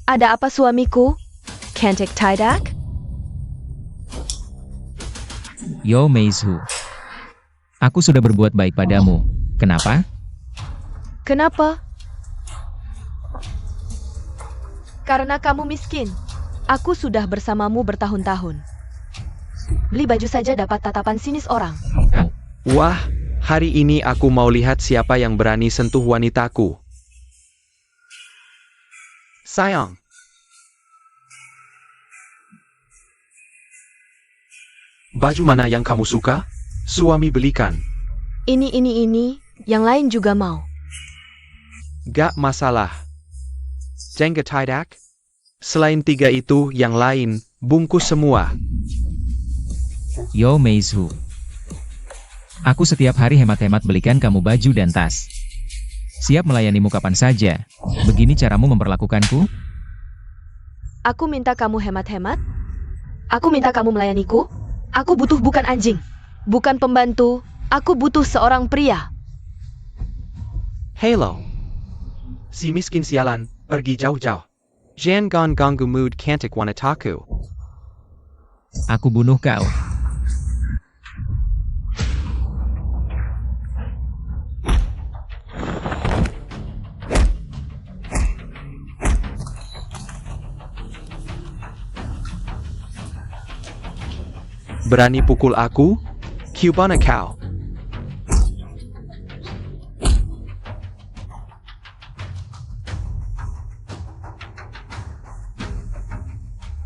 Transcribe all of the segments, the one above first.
Ada apa suamiku? Cantik Tidak? Yo Meizhu. Aku sudah berbuat baik padamu. Kenapa? Kenapa? Karena kamu miskin. Aku sudah bersamamu bertahun-tahun. Beli baju saja dapat tatapan sinis orang. Wah, hari ini aku mau lihat siapa yang berani sentuh wanitaku. Sayang. Baju mana yang kamu suka? Suami belikan. Ini, yang lain juga mau. Gak masalah. Jengga Tidak? Selain 3 itu, yang lain, bungkus semua. Yo Meizhu. Aku setiap hari hemat-hemat belikan kamu baju dan tas. Siap melayanimu kapan saja. Begini caramu memperlakukanku? Aku minta kamu hemat-hemat. Aku minta kamu melayaniku. Aku butuh bukan anjing. Bukan pembantu. Aku butuh seorang pria. Halo. Si miskin sialan, pergi jauh-jauh. Jangan ganggu mood cantik wanitaku. Aku bunuh kau. Berani pukul aku? Cubana kau.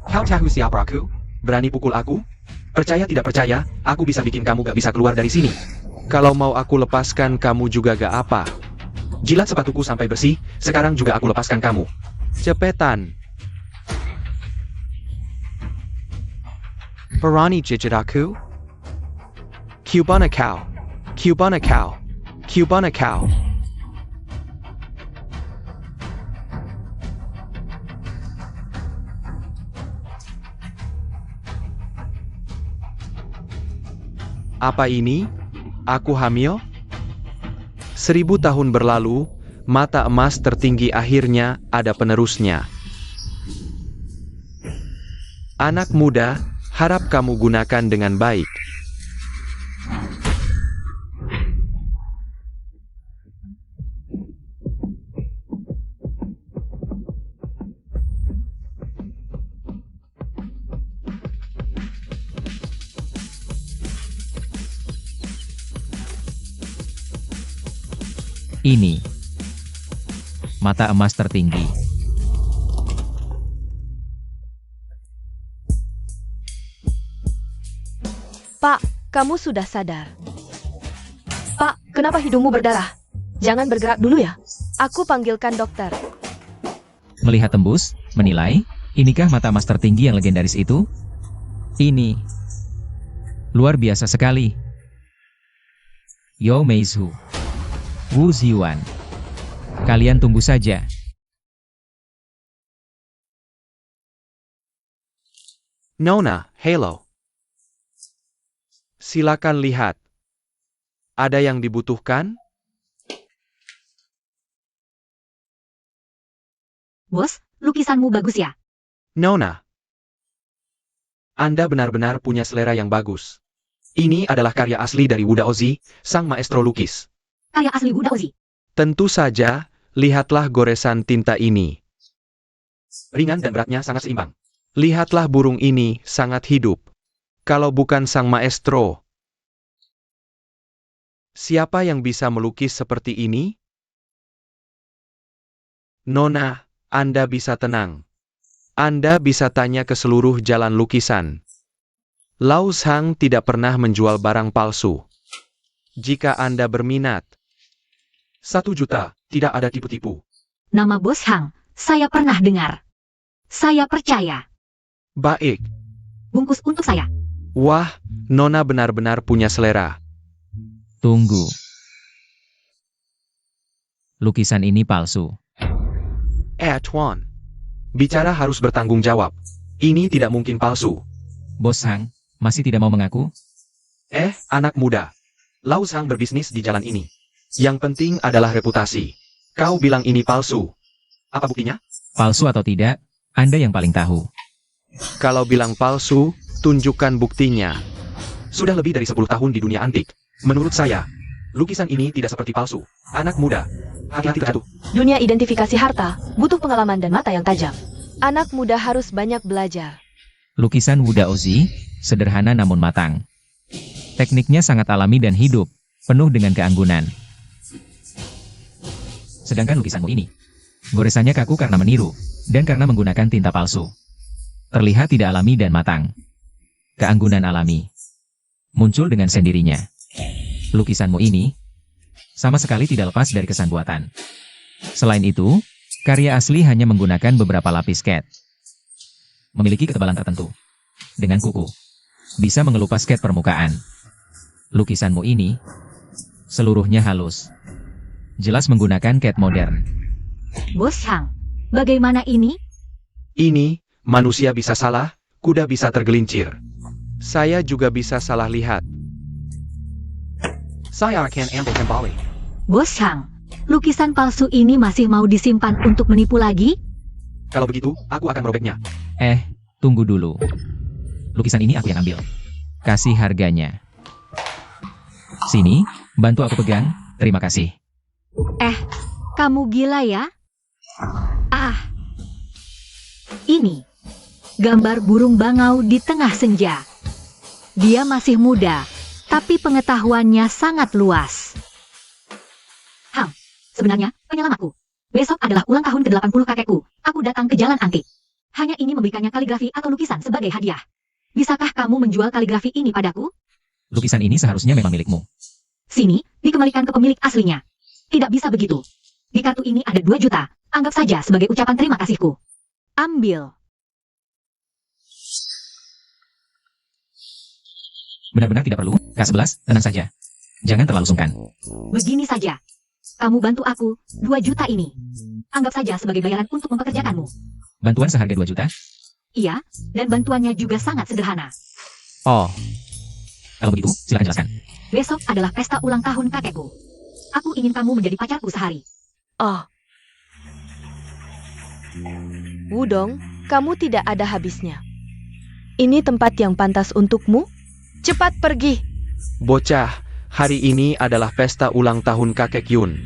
Kau tahu siapa aku? Berani pukul aku? Percaya tidak percaya, aku bisa bikin kamu gak bisa keluar dari sini. Kalau mau aku lepaskan kamu juga gak apa. Jilat sepatuku sampai bersih, sekarang juga aku lepaskan kamu. Cepetan. Berani jijit aku? Cubana kau. Cubana kau. Cubana kau. Apa ini? Aku hamil? 1000 tahun berlalu, mata emas tertinggi akhirnya ada penerusnya. Anak muda, harap kamu gunakan dengan baik. Ini. Mata emas tertinggi. Pak, kamu sudah sadar. Pak, kenapa hidungmu berdarah? Jangan bergerak dulu ya. Aku panggilkan dokter. Melihat tembus, menilai, inikah mata emas tertinggi yang legendaris itu? Ini. Luar biasa sekali. Yo Meizhu. Wu Ziyuan. Kalian tunggu saja. Nona, halo. Silakan lihat. Ada yang dibutuhkan? Bos, lukisanmu bagus ya? Nona. Anda benar-benar punya selera yang bagus. Ini adalah karya asli dari Wuda Ozi, sang maestro lukis. Karya asli Buddha Ozi. Tentu saja, lihatlah goresan tinta ini. Ringan dan beratnya sangat seimbang. Lihatlah burung ini, sangat hidup. Kalau bukan sang maestro, siapa yang bisa melukis seperti ini? Nona, Anda bisa tenang. Anda bisa tanya ke seluruh jalan lukisan. Lau Zhang tidak pernah menjual barang palsu. Jika Anda berminat, 1 juta, tidak ada tipu-tipu. Nama Bos Hang, saya pernah dengar. Saya percaya. Baik. Bungkus untuk saya. Wah, Nona benar-benar punya selera. Tunggu. Lukisan ini palsu. Tuan. Bicara harus bertanggung jawab. Ini tidak mungkin palsu. Bos Hang, masih tidak mau mengaku? Anak muda. Lau Zhang berbisnis di jalan ini. Yang penting adalah reputasi. Kau bilang ini palsu. Apa buktinya? Palsu atau tidak, Anda yang paling tahu. Kalau bilang palsu, tunjukkan buktinya. Sudah lebih dari 10 tahun di dunia antik. Menurut saya, lukisan ini tidak seperti palsu. Anak muda, hati-hati terjatuh. Dunia identifikasi harta butuh pengalaman dan mata yang tajam. Anak muda harus banyak belajar. Lukisan Wuda Ozi, sederhana namun matang. Tekniknya sangat alami dan hidup, penuh dengan keanggunan. Sedangkan lukisanmu ini, goresannya kaku karena meniru, dan karena menggunakan tinta palsu. Terlihat tidak alami dan matang. Keanggunan alami muncul dengan sendirinya. Lukisanmu ini sama sekali tidak lepas dari kesan buatan. Selain itu, karya asli hanya menggunakan beberapa lapis cat. Memiliki ketebalan tertentu. Dengan kuku, bisa mengelupas cat permukaan. Lukisanmu ini seluruhnya halus. Jelas menggunakan cat modern. Bos Hang, bagaimana ini? Ini, manusia bisa salah, kuda bisa tergelincir. Saya juga bisa salah lihat. Saya akan ambil kembali. Bos Hang, lukisan palsu ini masih mau disimpan untuk menipu lagi? Kalau begitu, aku akan merobeknya. Tunggu dulu. Lukisan ini aku yang ambil. Kasih harganya. Sini, bantu aku pegang. Terima kasih. Kamu gila ya? Ini gambar burung bangau di tengah senja. Dia masih muda, tapi pengetahuannya sangat luas. Hang, sebenarnya penyelam aku. Besok adalah ulang tahun ke-80 kakekku. Aku datang ke jalan antik. Hanya ingin memberikannya kaligrafi atau lukisan sebagai hadiah. Bisakah kamu menjual kaligrafi ini padaku? Lukisan ini seharusnya memang milikmu. Sini, dikembalikan ke pemilik aslinya. Tidak bisa begitu. Di kartu ini ada 2 juta. Anggap saja sebagai ucapan terima kasihku. Ambil. Benar-benar tidak perlu, K11, tenang saja. Jangan terlalu sungkan. Begini saja. Kamu bantu aku 2 juta ini. Anggap saja sebagai bayaran untuk mempekerjakanmu. Bantuan seharga 2 juta? Iya, dan bantuannya juga sangat sederhana. Oh. Kalau begitu, silakan jelaskan. Besok adalah pesta ulang tahun kakekku. Aku ingin kamu menjadi pacarku sehari. Oh. Wudong, kamu tidak ada habisnya. Ini tempat yang pantas untukmu? Cepat pergi. Bocah, hari ini adalah pesta ulang tahun kakek Yun.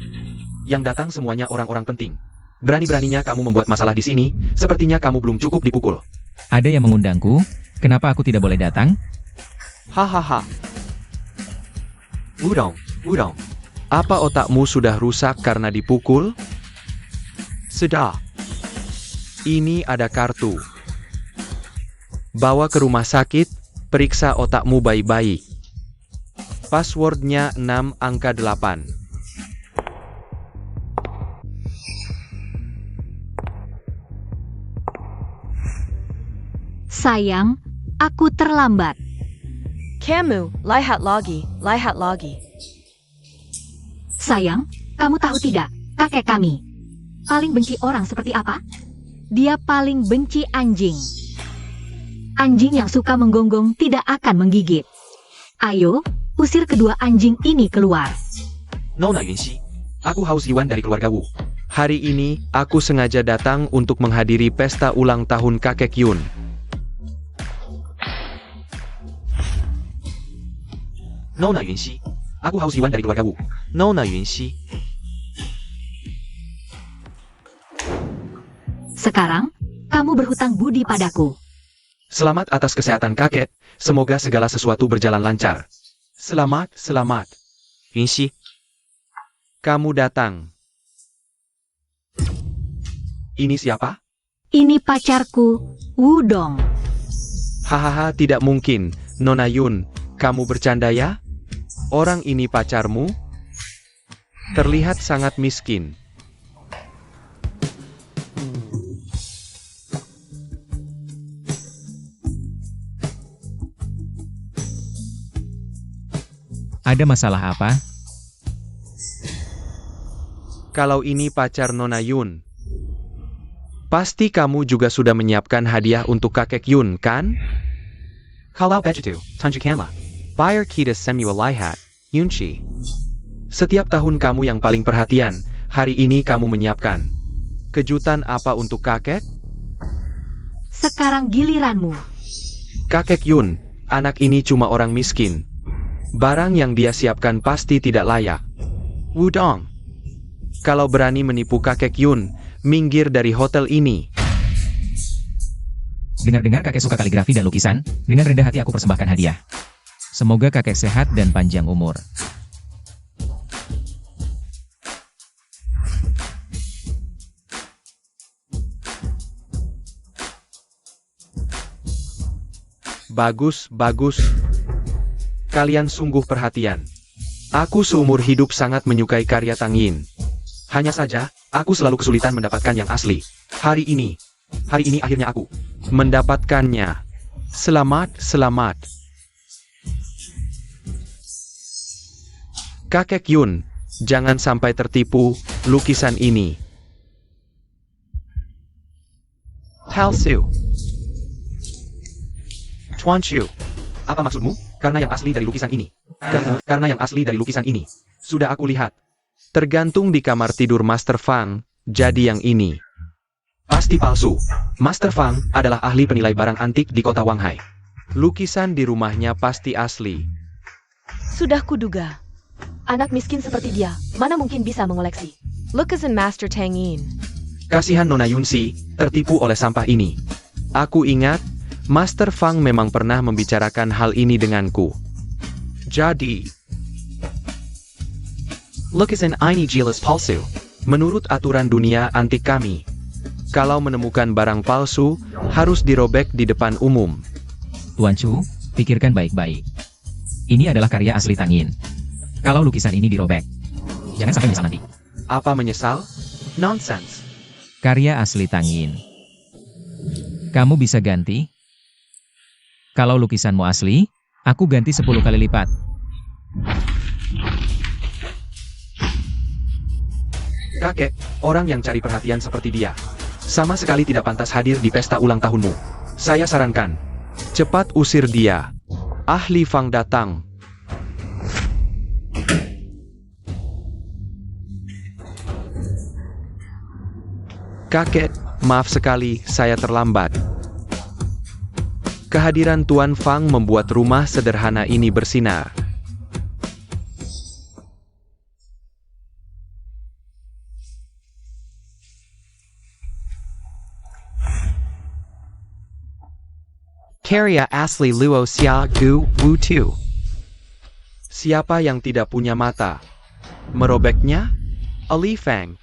Yang datang semuanya orang-orang penting. Berani-beraninya kamu membuat masalah di sini, sepertinya kamu belum cukup dipukul. Ada yang mengundangku, kenapa aku tidak boleh datang? Hahaha. Wudong. Apa otakmu sudah rusak karena dipukul? Sudah. Ini ada kartu. Bawa ke rumah sakit, periksa otakmu baik-baik. Passwordnya 6 angka 8. Sayang, aku terlambat. Kamu, lihat lagi. Sayang, kamu tahu tidak, kakek kami paling benci orang seperti apa? Dia paling benci anjing. Anjing yang suka menggonggong tidak akan menggigit. Ayo, usir kedua anjing ini keluar. Nona Yunxi, aku haus Iwan dari keluarga Wu. Hari ini, aku sengaja datang untuk menghadiri pesta ulang tahun kakek Yun. Nona Yunxi, aku haus Iwan dari keluarga Wu. Nona Yunxi. Sekarang, kamu berhutang budi padaku. Selamat atas kesehatan kakek, semoga segala sesuatu berjalan lancar. Selamat. Yunxi. Kamu datang. Ini siapa? Ini pacarku, Wudong. Hahaha, tidak mungkin. Nona Yun, kamu bercanda ya? Orang ini pacarmu? Terlihat sangat miskin. Ada masalah apa? Kalau ini pacar Nona Yun, pasti kamu juga sudah menyiapkan hadiah untuk kakek Yun, kan? Kalau begitu, tunjukkanlah. Bayar kita semua lihat, Yunxi. Setiap tahun kamu yang paling perhatian, hari ini kamu menyiapkan kejutan apa untuk kakek? Sekarang giliranmu. Kakek Yun, anak ini cuma orang miskin. Barang yang dia siapkan pasti tidak layak. Wudong. Kalau berani menipu kakek Yun, minggir dari hotel ini. Dengar-dengar kakek suka kaligrafi dan lukisan, dengan rendah hati aku persembahkan hadiah. Semoga kakek sehat dan panjang umur. Bagus, bagus. Kalian sungguh perhatian. Aku seumur hidup sangat menyukai karya Tang Yin. Hanya saja, aku selalu kesulitan mendapatkan yang asli. Hari ini akhirnya aku mendapatkannya. Selamat, selamat. Kakek Yun, jangan sampai tertipu lukisan ini. Palsu. Tuan Chu, apa maksudmu? Karena yang asli dari lukisan ini. Karena yang asli dari lukisan ini. Sudah aku lihat. Tergantung di kamar tidur Master Fang, jadi yang ini. Pasti palsu. Master Fang adalah ahli penilai barang antik di kota Wanghai. Lukisan di rumahnya pasti asli. Sudah kuduga. Anak miskin seperti dia, mana mungkin bisa mengoleksi? Lukisan Master Tang Yin. Kasihan Nona Yunsi, tertipu oleh sampah ini. Aku ingat, Master Fang memang pernah membicarakan hal ini denganku. Jadi, lukisan ini jelas palsu. Menurut aturan dunia antik kami, kalau menemukan barang palsu, harus dirobek di depan umum. Tuan Chu, pikirkan baik-baik. Ini adalah karya asli Tang Yin. Kalau lukisan ini dirobek, jangan sampai menyesal nanti. Apa menyesal? Nonsense. Karya asli Tang Yin. Kamu bisa ganti? Kalau lukisanmu asli, aku ganti 10 kali lipat. Kakek, orang yang cari perhatian seperti dia, sama sekali tidak pantas hadir di pesta ulang tahunmu. Saya sarankan, cepat usir dia. Ahli Fang datang. Kakek, maaf sekali saya terlambat. Kehadiran Tuan Fang membuat rumah sederhana ini bersinar. Karya asli Luo Xia Gu Wu Tu. Siapa yang tidak punya mata? Merobeknya? Ali Fang.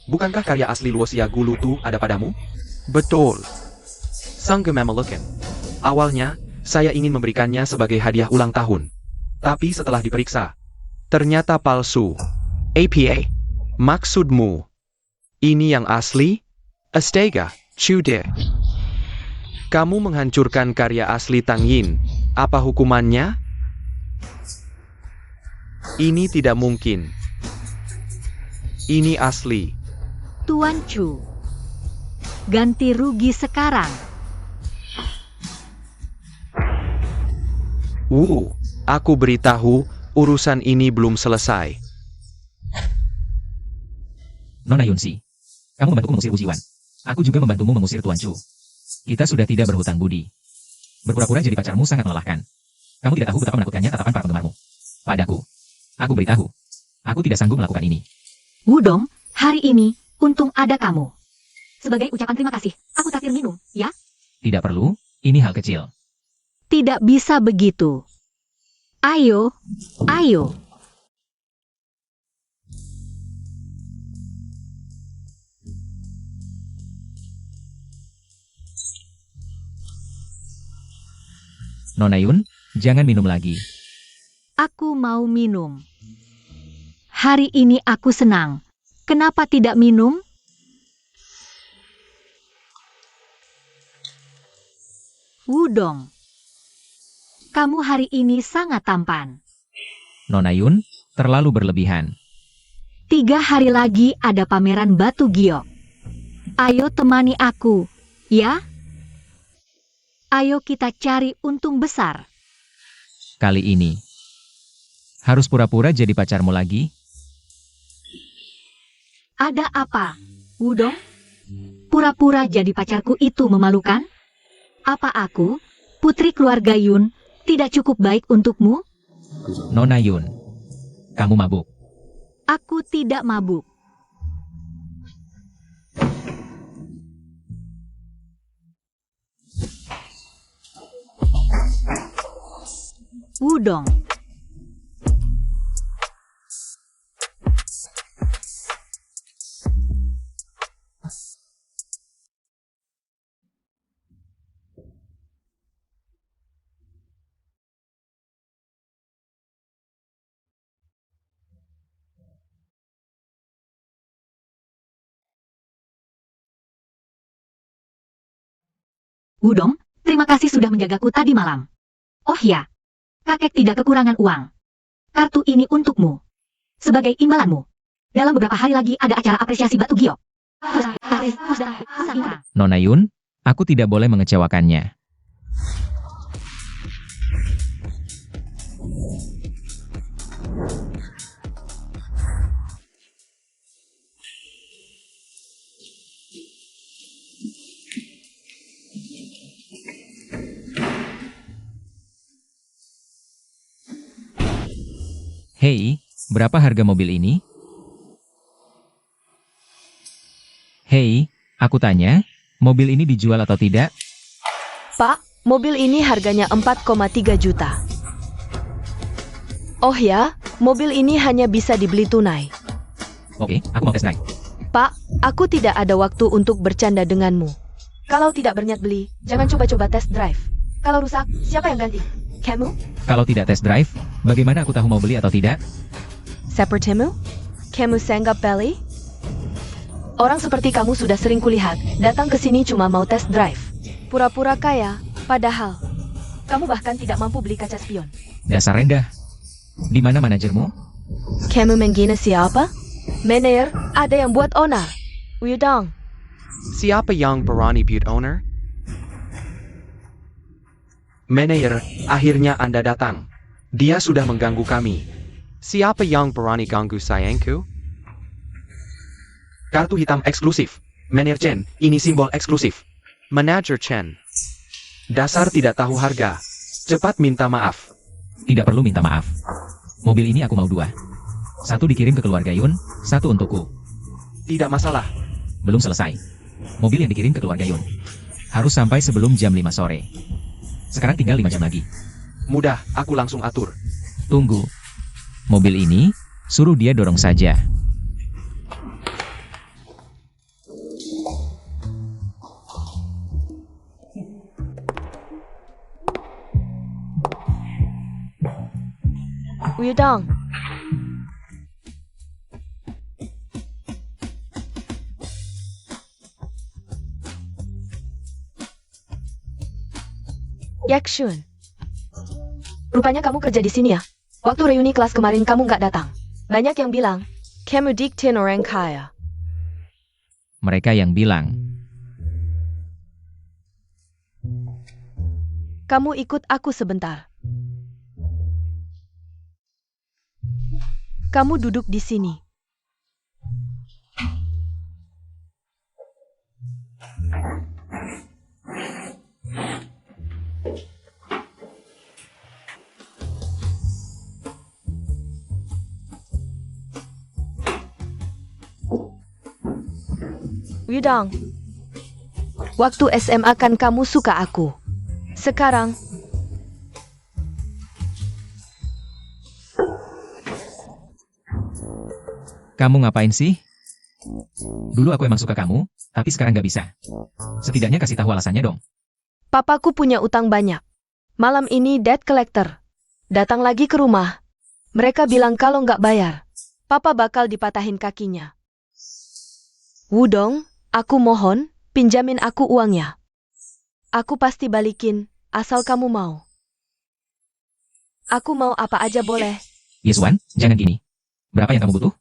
Bukankah karya asli Luo Xia Gu Lu Tu ada padamu? Betul. Sang Gemamelukan. Awalnya, saya ingin memberikannya sebagai hadiah ulang tahun. Tapi setelah diperiksa, ternyata palsu. APA. Maksudmu? Ini yang asli? Astaga, Chude. Kamu menghancurkan karya asli Tang Yin. Apa hukumannya? Ini tidak mungkin. Ini asli. Tuan Chu, ganti rugi sekarang. Aku beritahu, urusan ini belum selesai. Nona Yunsi, kamu membantuku mengusir Wu Jiwan. Aku juga membantumu mengusir Tuan Chu. Kita sudah tidak berhutang budi. Berpura-pura jadi pacarmu sangat melelahkan. Kamu tidak tahu betapa menakutkannya tatapan para penggemarmu. Padaku. Aku beritahu. Aku tidak sanggup melakukan ini. Wudong, hari ini, untung ada kamu. Sebagai ucapan terima kasih, aku traktir minum, ya? Tidak perlu, ini hal kecil. Tidak bisa begitu. Ayo, ayo. Nona Yun, jangan minum lagi. Aku mau minum. Hari ini aku senang. Kenapa tidak minum? Wudong, kamu hari ini sangat tampan. Nona Yun, terlalu berlebihan. 3 hari lagi ada pameran batu giok. Ayo temani aku, ya? Ayo kita cari untung besar. Kali ini, harus pura-pura jadi pacarmu lagi? Ada apa, Wudong? Pura-pura jadi pacarku itu memalukan? Apa aku, putri keluarga Yun, tidak cukup baik untukmu? Nona Yun, kamu mabuk. Aku tidak mabuk. Wudong. Wudong, terima kasih sudah menjagaku tadi malam. Oh ya, kakek tidak kekurangan uang. Kartu ini untukmu. Sebagai imbalanmu. Dalam beberapa hari lagi ada acara apresiasi batu giok. Nona Yun, aku tidak boleh mengecewakannya. Hei, berapa harga mobil ini? Hei, aku tanya, mobil ini dijual atau tidak? Pak, mobil ini harganya 4,3 juta. Oh ya, mobil ini hanya bisa dibeli tunai. Oke, aku mau tes drive. Pak, aku tidak ada waktu untuk bercanda denganmu. Kalau tidak berniat beli, jangan coba-coba test drive. Kalau rusak, siapa yang ganti? Kamu? Kalau tidak tes drive, bagaimana aku tahu mau beli atau tidak? Sepertimu? Kamu sanggap beli? Orang seperti kamu sudah sering kulihat, datang ke sini cuma mau test drive. Pura-pura kaya, padahal kamu bahkan tidak mampu beli kaca spion. Dasar rendah. Di mana manajermu? Kamu menghina siapa? Manajer, ada yang buat onar. Wudong. Siapa yang berani buat owner? Manajer, akhirnya Anda datang. Dia sudah mengganggu kami. Siapa yang berani ganggu sayangku? Kartu hitam eksklusif. Manajer Chen, ini simbol eksklusif. Manajer Chen. Dasar tidak tahu harga. Cepat minta maaf. Tidak perlu minta maaf. Mobil ini aku mau 2. 1 dikirim ke keluarga Yun, 1 untukku. Tidak masalah. Belum selesai. Mobil yang dikirim ke keluarga Yun harus sampai sebelum jam 5 sore. Sekarang tinggal 5 jam lagi. Mudah, aku langsung atur. Tunggu. Mobil ini, suruh dia dorong saja. Wudong. Yakshun. Rupanya kamu kerja di sini ya? Waktu reuni kelas kemarin kamu nggak datang. Banyak yang bilang, kamu diktin orang kaya. Mereka yang bilang, Kamu ikut aku sebentar. Kamu duduk di sini. Wudong. Waktu SMA kan kamu suka aku. Sekarang, kamu ngapain sih? Dulu aku emang suka kamu, tapi sekarang gak bisa. Setidaknya kasih tahu alasannya dong. papaku punya utang banyak. Malam ini debt collector datang lagi ke rumah. Mereka bilang kalau nggak bayar, papa bakal dipatahin kakinya. Wudong, aku mohon, pinjamin aku uangnya. Aku pasti balikin, asal kamu mau. Aku mau apa aja boleh. Yeswan, jangan gini. Berapa yang kamu butuh?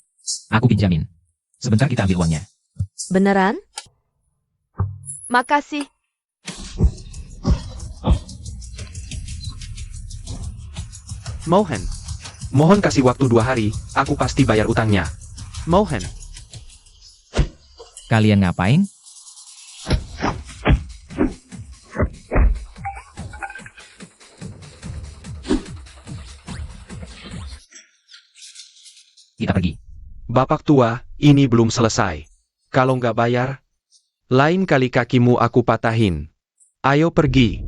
Aku pinjamin. Sebentar kita ambil uangnya. Beneran? Makasih. Mohon kasih waktu 2 hari, aku pasti bayar utangnya. Mohon. Kalian ngapain? Bapak tua, ini belum selesai. Kalau nggak bayar, lain kali kakimu aku patahin. Ayo pergi.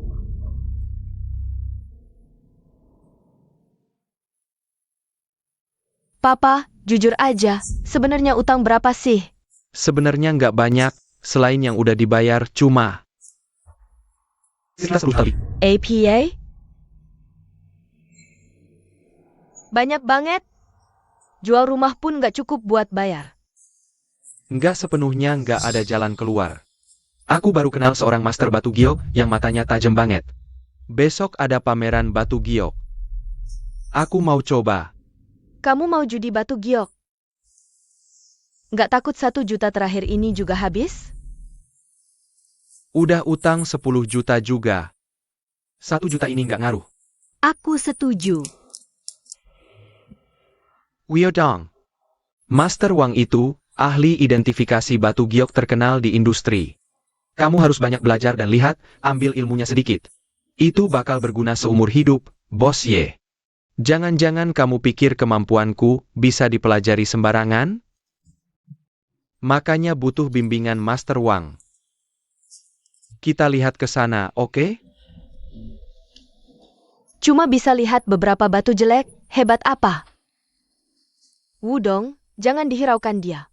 Papa, jujur aja, sebenarnya utang berapa sih? Sebenarnya nggak banyak, selain yang udah dibayar cuma. APA? Banyak banget. Jual rumah pun nggak cukup buat bayar. Nggak sepenuhnya nggak ada jalan keluar. Aku baru kenal seorang master batu giok yang matanya tajam banget. Besok ada pameran batu giok. Aku mau coba. Kamu mau judi batu giok? Nggak takut 1 juta terakhir ini juga habis? Udah utang 10 juta juga. 1 juta ini nggak ngaruh. Aku setuju. Wiodong. Master Wang itu, ahli identifikasi batu giok terkenal di industri. Kamu harus banyak belajar dan lihat, ambil ilmunya sedikit. Itu bakal berguna seumur hidup, Bos Ye. Jangan-jangan kamu pikir kemampuanku bisa dipelajari sembarangan? Makanya butuh bimbingan Master Wang. Kita lihat ke sana, oke? Cuma bisa lihat beberapa batu jelek, hebat apa? Wudong, jangan dihiraukan dia.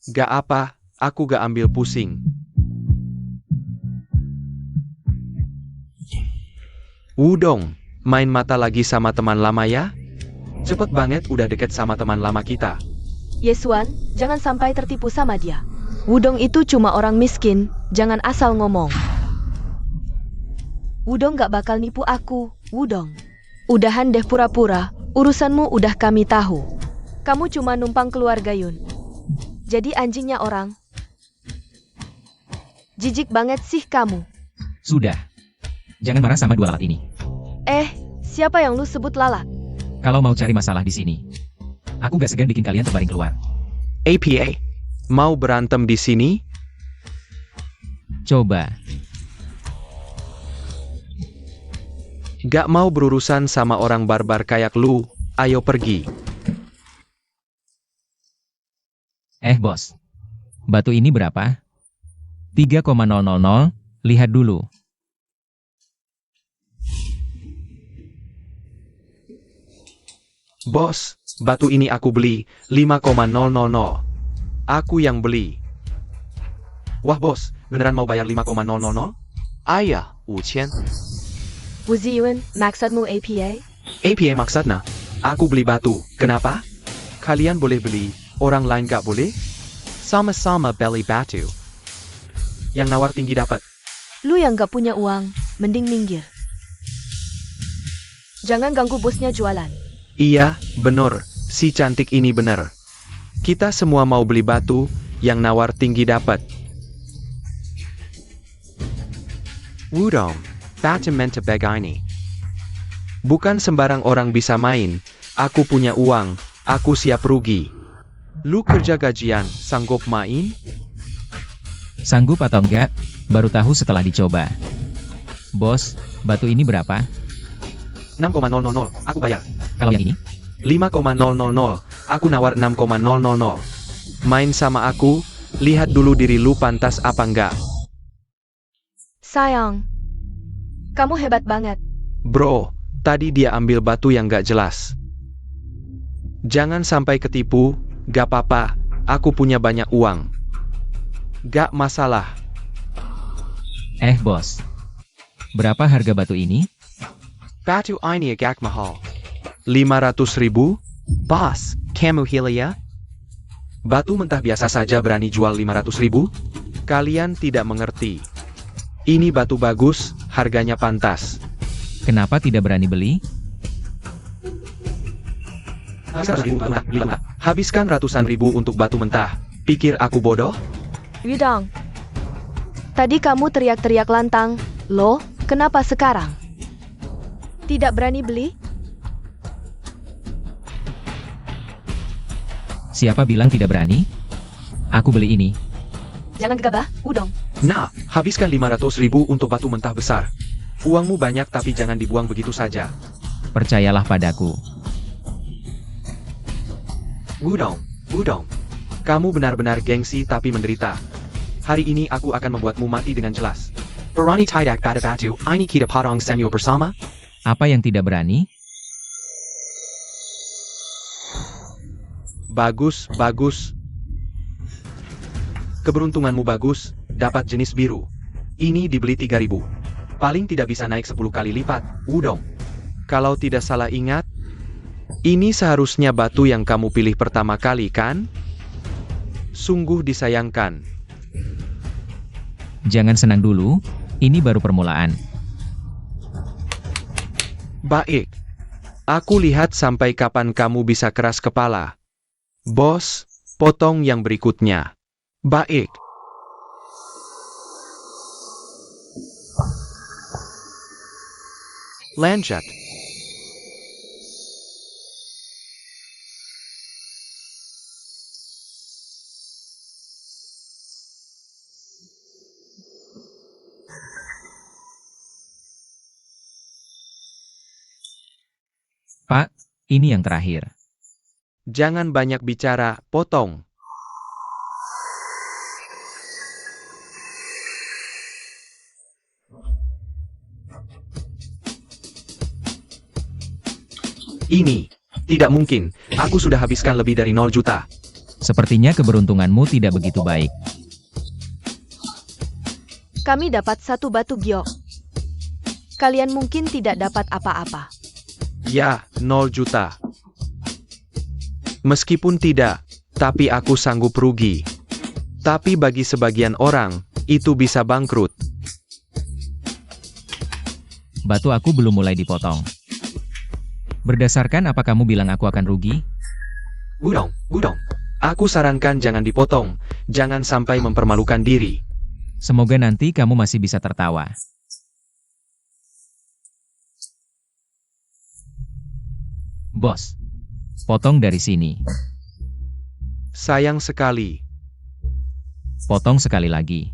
Gak apa, aku gak ambil pusing. Wudong, main mata lagi sama teman lama ya? Cepet banget udah deket sama teman lama kita. Yesuan, jangan sampai tertipu sama dia. Wudong itu cuma orang miskin, jangan asal ngomong. Wudong gak bakal nipu aku, Wudong. Udahan deh pura-pura, urusanmu udah kami tahu. Kamu cuma numpang keluarga Yun. Jadi anjingnya orang. Jijik banget sih kamu. Sudah. Jangan marah sama 2 lalat ini. Siapa yang lu sebut lalat? Kalau mau cari masalah di sini, aku gak segan bikin kalian terbaring keluar. APA, mau berantem di sini? Coba. Gak mau berurusan sama orang barbar kayak lu, ayo pergi. Bos. Batu ini berapa? 3,000, lihat dulu. Bos, batu ini aku beli, 5,000. Aku yang beli. Wah bos, beneran mau bayar 5,000? Ayah, 5,000. Wuziyun, maksudmu APA? APA maksudnya, aku beli batu, kenapa? Kalian boleh beli, orang lain gak boleh? Sama-sama beli batu. Yang nawar tinggi dapat. Lu yang gak punya uang, mending minggir. Jangan ganggu bosnya jualan. Iya, bener, si cantik ini bener. Kita semua mau beli batu, yang nawar tinggi dapat. Wudong, batu menta begini. Bukan sembarang orang bisa main, aku punya uang, aku siap rugi. Lu kerja gajian, sanggup main? Sanggup atau enggak, baru tahu setelah dicoba. Bos, batu ini berapa? 6,000, aku bayar. Kalau yang ini? 5,000, aku nawar 6,000. Main sama aku, lihat dulu diri lu pantas apa enggak. Sayang, kamu hebat banget. Bro, tadi dia ambil batu yang gak jelas. Jangan sampai ketipu, gak apa-apa, aku punya banyak uang. Gak masalah. Bos. Berapa harga batu ini? Batu ini agak mahal. 500.000? Bos, kamu gila ya? Batu mentah biasa saja berani jual 500.000? Kalian tidak mengerti. Ini batu bagus, harganya pantas. Kenapa tidak berani beli? Habiskan ratusan ribu untuk batu mentah. Pikir aku bodoh? Widang, tadi kamu teriak-teriak lantang. Loh, kenapa sekarang? Tidak berani beli? Siapa bilang tidak berani? Aku beli ini. Jangan gegabah, Wudong. Nah, habiskan 500.000 untuk batu mentah besar. Uangmu banyak tapi jangan dibuang begitu saja. Percayalah padaku. Wudong, Wudong. Kamu benar-benar gengsi tapi menderita. Hari ini aku akan membuatmu mati dengan jelas. Berani tidak pada batu, ini kita potong semua bersama? Apa yang tidak berani? Bagus, bagus. Keberuntunganmu bagus, dapat jenis biru. Ini dibeli 3.000. Paling tidak bisa naik 10 kali lipat, Wudong. Kalau tidak salah ingat, ini seharusnya batu yang kamu pilih pertama kali, kan? Sungguh disayangkan. Jangan senang dulu, ini baru permulaan. Baik. Aku lihat sampai kapan kamu bisa keras kepala. Bos, potong yang berikutnya. Baik. Lanjut. Pak, ini yang terakhir. Jangan banyak bicara, potong. Ini, tidak mungkin. Aku sudah habiskan lebih dari 0 juta. Sepertinya keberuntunganmu tidak begitu baik. Kami dapat 1 batu giok. Kalian mungkin tidak dapat apa-apa. Ya, 0 juta. Meskipun tidak, tapi aku sanggup rugi. Tapi bagi sebagian orang, itu bisa bangkrut. Batu aku belum mulai dipotong. Berdasarkan apa kamu bilang aku akan rugi? Wudong. Aku sarankan jangan dipotong. Jangan sampai mempermalukan diri. Semoga nanti kamu masih bisa tertawa. Bos, potong dari sini. Sayang sekali. Potong sekali lagi.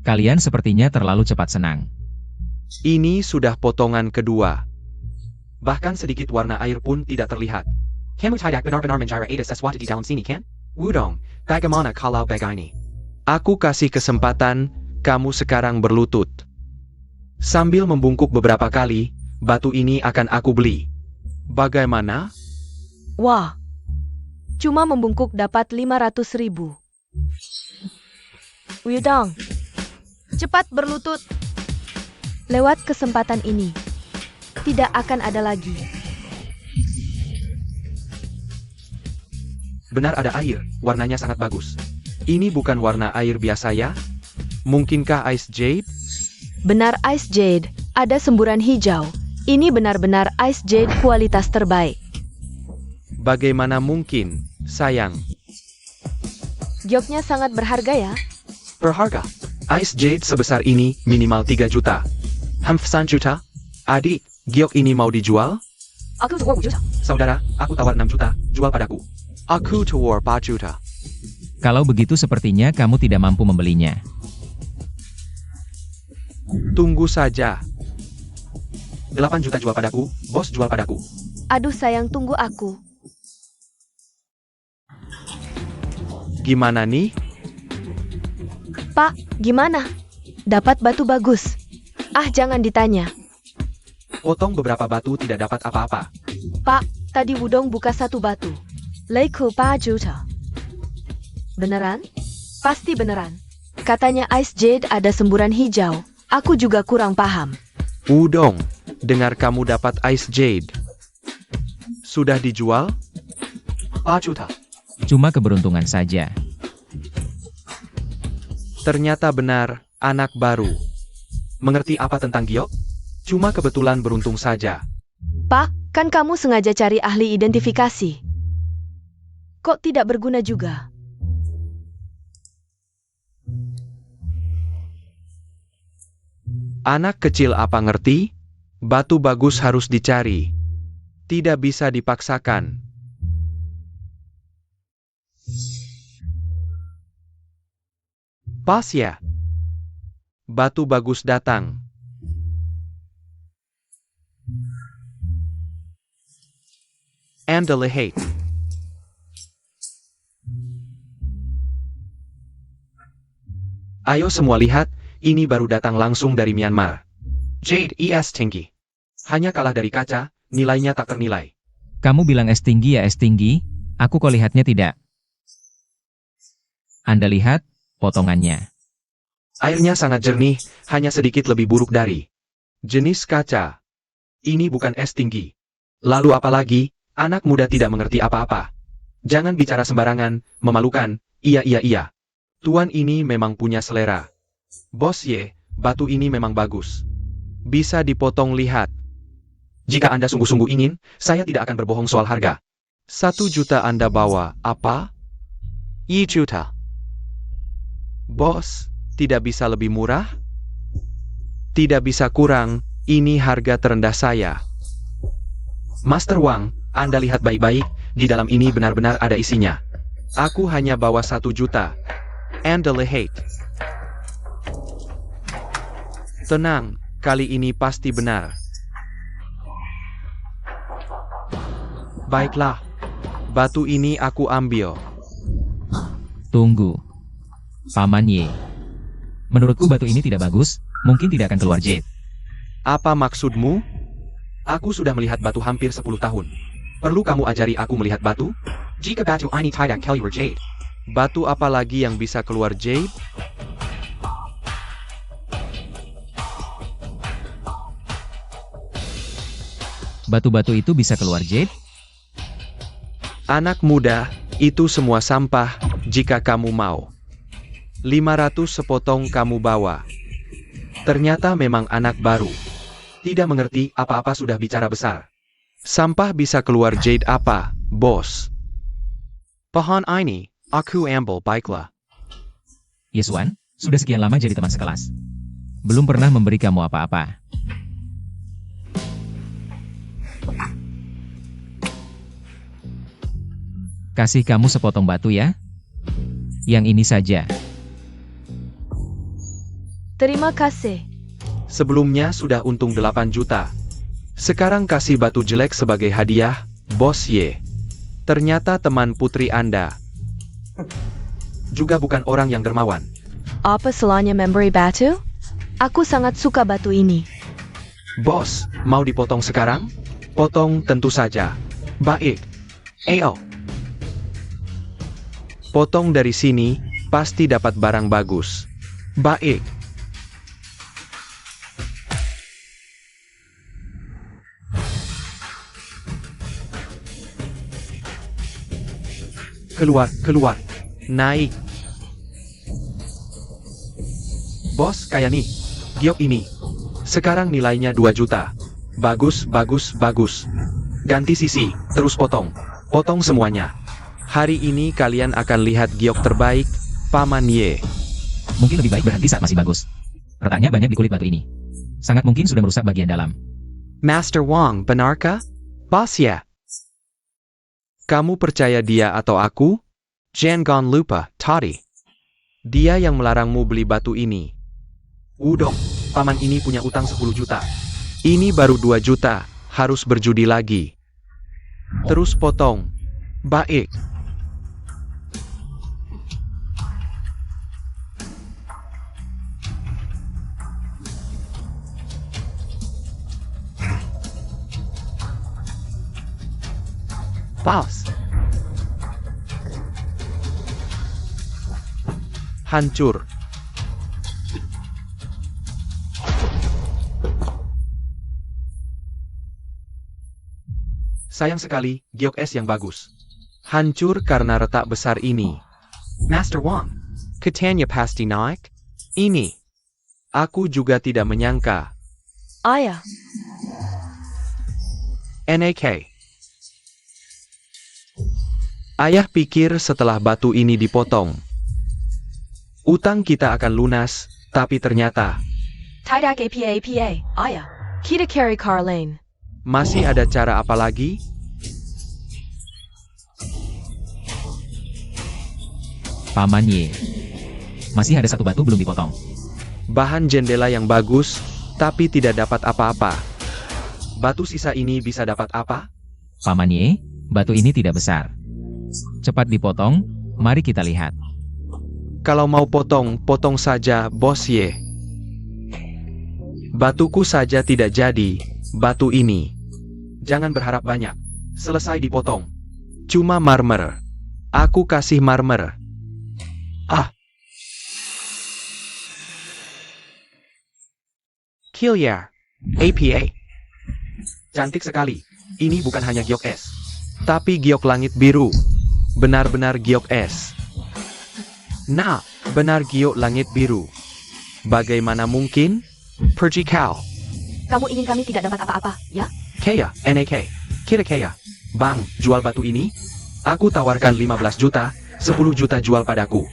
Kalian sepertinya terlalu cepat senang. Ini sudah potongan kedua. Bahkan sedikit warna air pun tidak terlihat. Kamu tidak benar-benar menjadi sesuatu di dalam sini, kan? Wudong, Bagaimana kalau begini? aku kasih kesempatan, kamu sekarang berlutut. Sambil membungkuk beberapa kali, batu ini akan aku beli. Bagaimana? Wah. Cuma membungkuk dapat 500.000. Wudong. Cepat berlutut. Lewat kesempatan ini, tidak akan ada lagi. Benar ada air, warnanya sangat bagus. Ini bukan warna air biasa ya? Mungkinkah Ice Jade? Benar Ice Jade, ada semburan hijau. Ini benar-benar Ice Jade kualitas terbaik. Bagaimana mungkin, sayang? Gioknya sangat berharga ya. Berharga. Ice Jade sebesar ini minimal 3 juta. 1 juta? Adik, giok ini mau dijual? Aku tuh juta. Saudara, aku tawar 6 juta, jual padaku. Aku tawar 4 juta. Kalau begitu sepertinya kamu tidak mampu membelinya. Tunggu saja. 8 juta jual padaku, bos jual padaku. Aduh sayang, tunggu aku. Gimana nih? Pak, gimana? Dapat batu bagus. Ah, jangan ditanya. Potong beberapa batu tidak dapat apa-apa. Pak, tadi Wudong buka 1 batu. Leiku 4 juta. Beneran? Pasti beneran. Katanya Ice Jade ada semburan hijau. Aku juga kurang paham. Wudong, dengar kamu dapat Ice Jade. Sudah dijual? 4 juta. Cuma keberuntungan saja. Ternyata benar, anak baru. Mengerti apa tentang giok? Cuma kebetulan beruntung saja. Pak, kan kamu sengaja cari ahli identifikasi. Kok tidak berguna juga? Anak kecil apa ngerti? Batu bagus harus dicari. Tidak bisa dipaksakan. Pas ya. Batu bagus datang. Anda lihat. Ayo semua lihat, ini baru datang langsung dari Myanmar. Jade es tinggi. Hanya kalah dari kaca, nilainya tak ternilai. Kamu bilang es tinggi ya es tinggi, aku kok lihatnya tidak. Anda lihat, potongannya. Airnya sangat jernih, hanya sedikit lebih buruk dari jenis kaca. Ini bukan es tinggi. Lalu apalagi, anak muda tidak mengerti apa-apa. Jangan bicara sembarangan, memalukan, iya. Tuan ini memang punya selera. Bos Ye, batu ini memang bagus. Bisa dipotong lihat. Jika Anda sungguh-sungguh ingin, saya tidak akan berbohong soal harga. 1 juta Anda bawa, apa? 1 juta. Bos, tidak bisa lebih murah? Tidak bisa kurang, ini harga terendah saya. Master Wang, Anda lihat baik-baik, di dalam ini benar-benar ada isinya. Aku hanya bawa 1 juta. Anda lihat. Tenang, kali ini pasti benar. Baiklah, batu ini aku ambil. Tunggu. Paman Ye. Menurutku batu ini tidak bagus, mungkin tidak akan keluar jade. Apa maksudmu? Aku sudah melihat batu hampir 10 tahun. Perlu kamu ajari aku melihat batu? Jika batu ini tidak keluar jade. Batu apa lagi yang bisa keluar jade? Batu-batu itu bisa keluar jade? Anak muda, itu semua sampah, jika kamu mau. 500 sepotong kamu bawa. Ternyata memang anak baru. Tidak mengerti apa-apa sudah bicara besar. Sampah bisa keluar jade apa, bos? Pohon ini, aku ambil baiklah. Yesuan, sudah sekian lama jadi teman sekelas. Belum pernah memberi kamu apa-apa. Kasih kamu sepotong batu ya. Yang ini saja. Terima kasih. Sebelumnya sudah untung 8 juta. Sekarang kasih batu jelek sebagai hadiah, Bos Ye. Ternyata teman putri Anda juga bukan orang yang dermawan. Apa salahnya memberi batu? Aku sangat suka batu ini. Bos, mau dipotong sekarang? Potong tentu saja. Baik. Ayo. Potong dari sini, pasti dapat barang bagus. Baik. Keluar. Naik. Bos, kayak nih. Giok ini. Sekarang nilainya 2 juta. Bagus. Ganti sisi, terus potong. Potong semuanya. Hari ini kalian akan lihat giok terbaik, Paman Ye. Mungkin lebih baik berhenti saat masih bagus. Retaknya banyak di kulit batu ini. Sangat mungkin sudah merusak bagian dalam. Master Wang, benarkah? Bos ya. Kamu percaya dia atau aku? Jangan lupa, tadi. Dia yang melarangmu beli batu ini. Udok, paman ini punya utang 10 juta. Ini baru 2 juta, harus berjudi lagi. Terus potong. Baik. Boss. Hancur. Sayang sekali, giok es yang bagus. Hancur karena retak besar ini. Master Wang. Katanya pasti naik? Ini. Aku juga tidak menyangka. Ayah, NAK. Ayah pikir setelah batu ini dipotong, utang kita akan lunas, tapi ternyata tidak apa, ayah. Kita carry car lane. masih ada cara apa lagi? Paman Ye. Masih ada 1 batu belum dipotong. Bahan jendela yang bagus, tapi tidak dapat apa-apa. Batu sisa ini bisa dapat apa? Paman Ye, Batu ini tidak besar. Cepat dipotong, mari kita lihat. Kalau mau potong, potong saja, Bos Ye. Batuku saja tidak jadi, batu ini. Jangan berharap banyak. Selesai dipotong. Cuma marmer. Aku kasih marmer. Ah. Killiar. APA. Cantik sekali. Ini bukan hanya giok es, tapi giok langit biru. Benar-benar giok es. Nah, benar giok langit biru. Bagaimana mungkin? Pergi kau. Kamu ingin kami tidak dapat apa-apa, ya? Kaya, NAK. Kira kaya. Bang, jual batu ini? Aku tawarkan 15 juta, 10 juta jual padaku.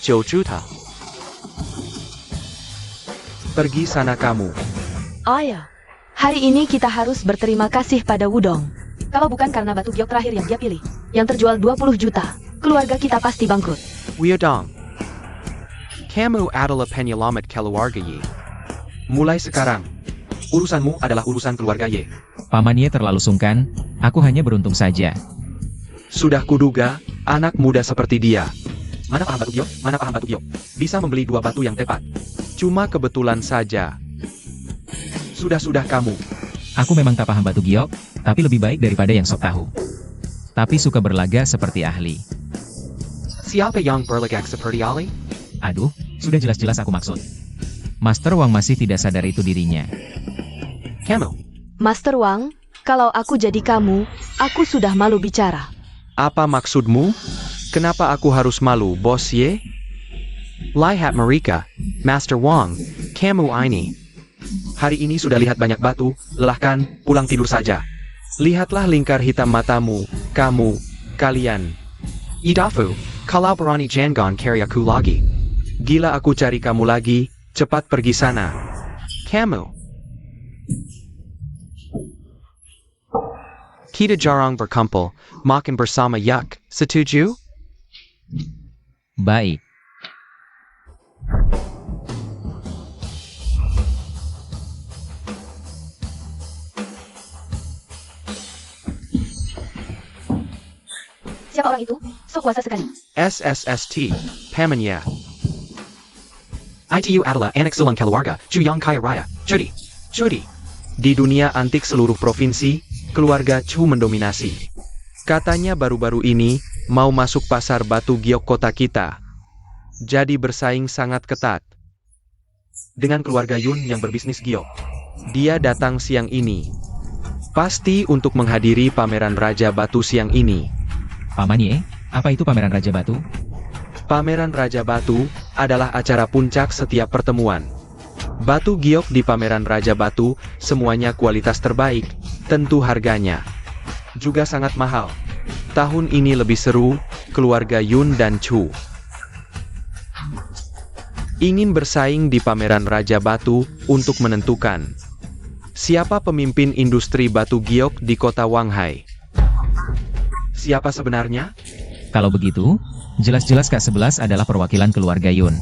9 juta. Pergi sana kamu. Oh ya, hari ini kita harus berterima kasih pada Wudong. Kalau bukan karena batu giok terakhir yang dia pilih, yang terjual 20 juta, keluarga kita pasti bangkrut. Wudong. Kamu adalah penyelamat keluarga Ye. Mulai sekarang, urusanmu adalah urusan keluarga Ye. Paman Ye terlalu sungkan, aku hanya beruntung saja. Sudah kuduga, anak muda seperti dia. Mana paham batu giok? Mana paham batu giok? Bisa membeli 2 batu yang tepat. Cuma kebetulan saja. Sudah-sudah kamu. Aku memang tak paham batu giok, tapi lebih baik daripada yang sok tahu. Tapi suka berlaga seperti ahli. Siapa yang berlagak seperti Ali? Aduh, sudah jelas-jelas aku maksud. Master Wang masih tidak sadar itu dirinya. Kamu. Master Wang, kalau aku jadi kamu, aku sudah malu bicara. Apa maksudmu? Kenapa aku harus malu, Bos Ye? Lihat mereka, Master Wang, kamu ini. Hari ini sudah lihat banyak batu, lelahkan, pulang tidur saja. Lihatlah lingkar hitam matamu, kamu, kalian. Idafu, kalau berani jangan cari aku lagi. Gila aku cari kamu lagi, cepat pergi sana. Kamu. Kita jarang berkumpul, makan bersama yuk, setuju? Baik. Siapa orang itu? Sok kuasa sekali. SSST, Pamannya. ITU adalah anak sulung keluarga, Juyang Kaya Raya, Cudi. Cudi. Di dunia antik seluruh provinsi, keluarga Chu mendominasi. Katanya baru-baru ini, mau masuk pasar batu giok kota kita. Jadi bersaing sangat ketat. Dengan keluarga Yun yang berbisnis giok. Dia datang siang ini. Pasti untuk menghadiri pameran Raja Batu siang ini. Paman Ye, apa itu pameran Raja Batu? Pameran Raja Batu adalah acara puncak setiap pertemuan. Batu giok di pameran Raja Batu semuanya kualitas terbaik, tentu harganya juga sangat mahal. Tahun ini lebih seru, keluarga Yun dan Chu ingin bersaing di pameran Raja Batu untuk menentukan siapa pemimpin industri batu giok di kota Wanghai. Siapa sebenarnya? Kalau begitu, jelas-jelas K11 adalah perwakilan keluarga Yun.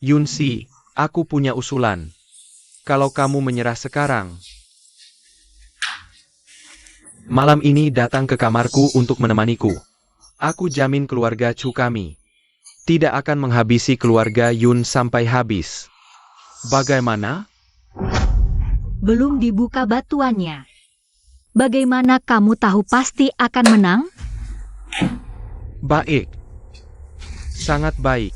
Yun Si, aku punya usulan. Kalau kamu menyerah sekarang, malam ini datang ke kamarku untuk menemaniku. Aku jamin keluarga Chu kami tidak akan menghabisi keluarga Yun sampai habis. Bagaimana? Belum dibuka batuannya. Bagaimana kamu tahu pasti akan menang? Baik. Sangat baik.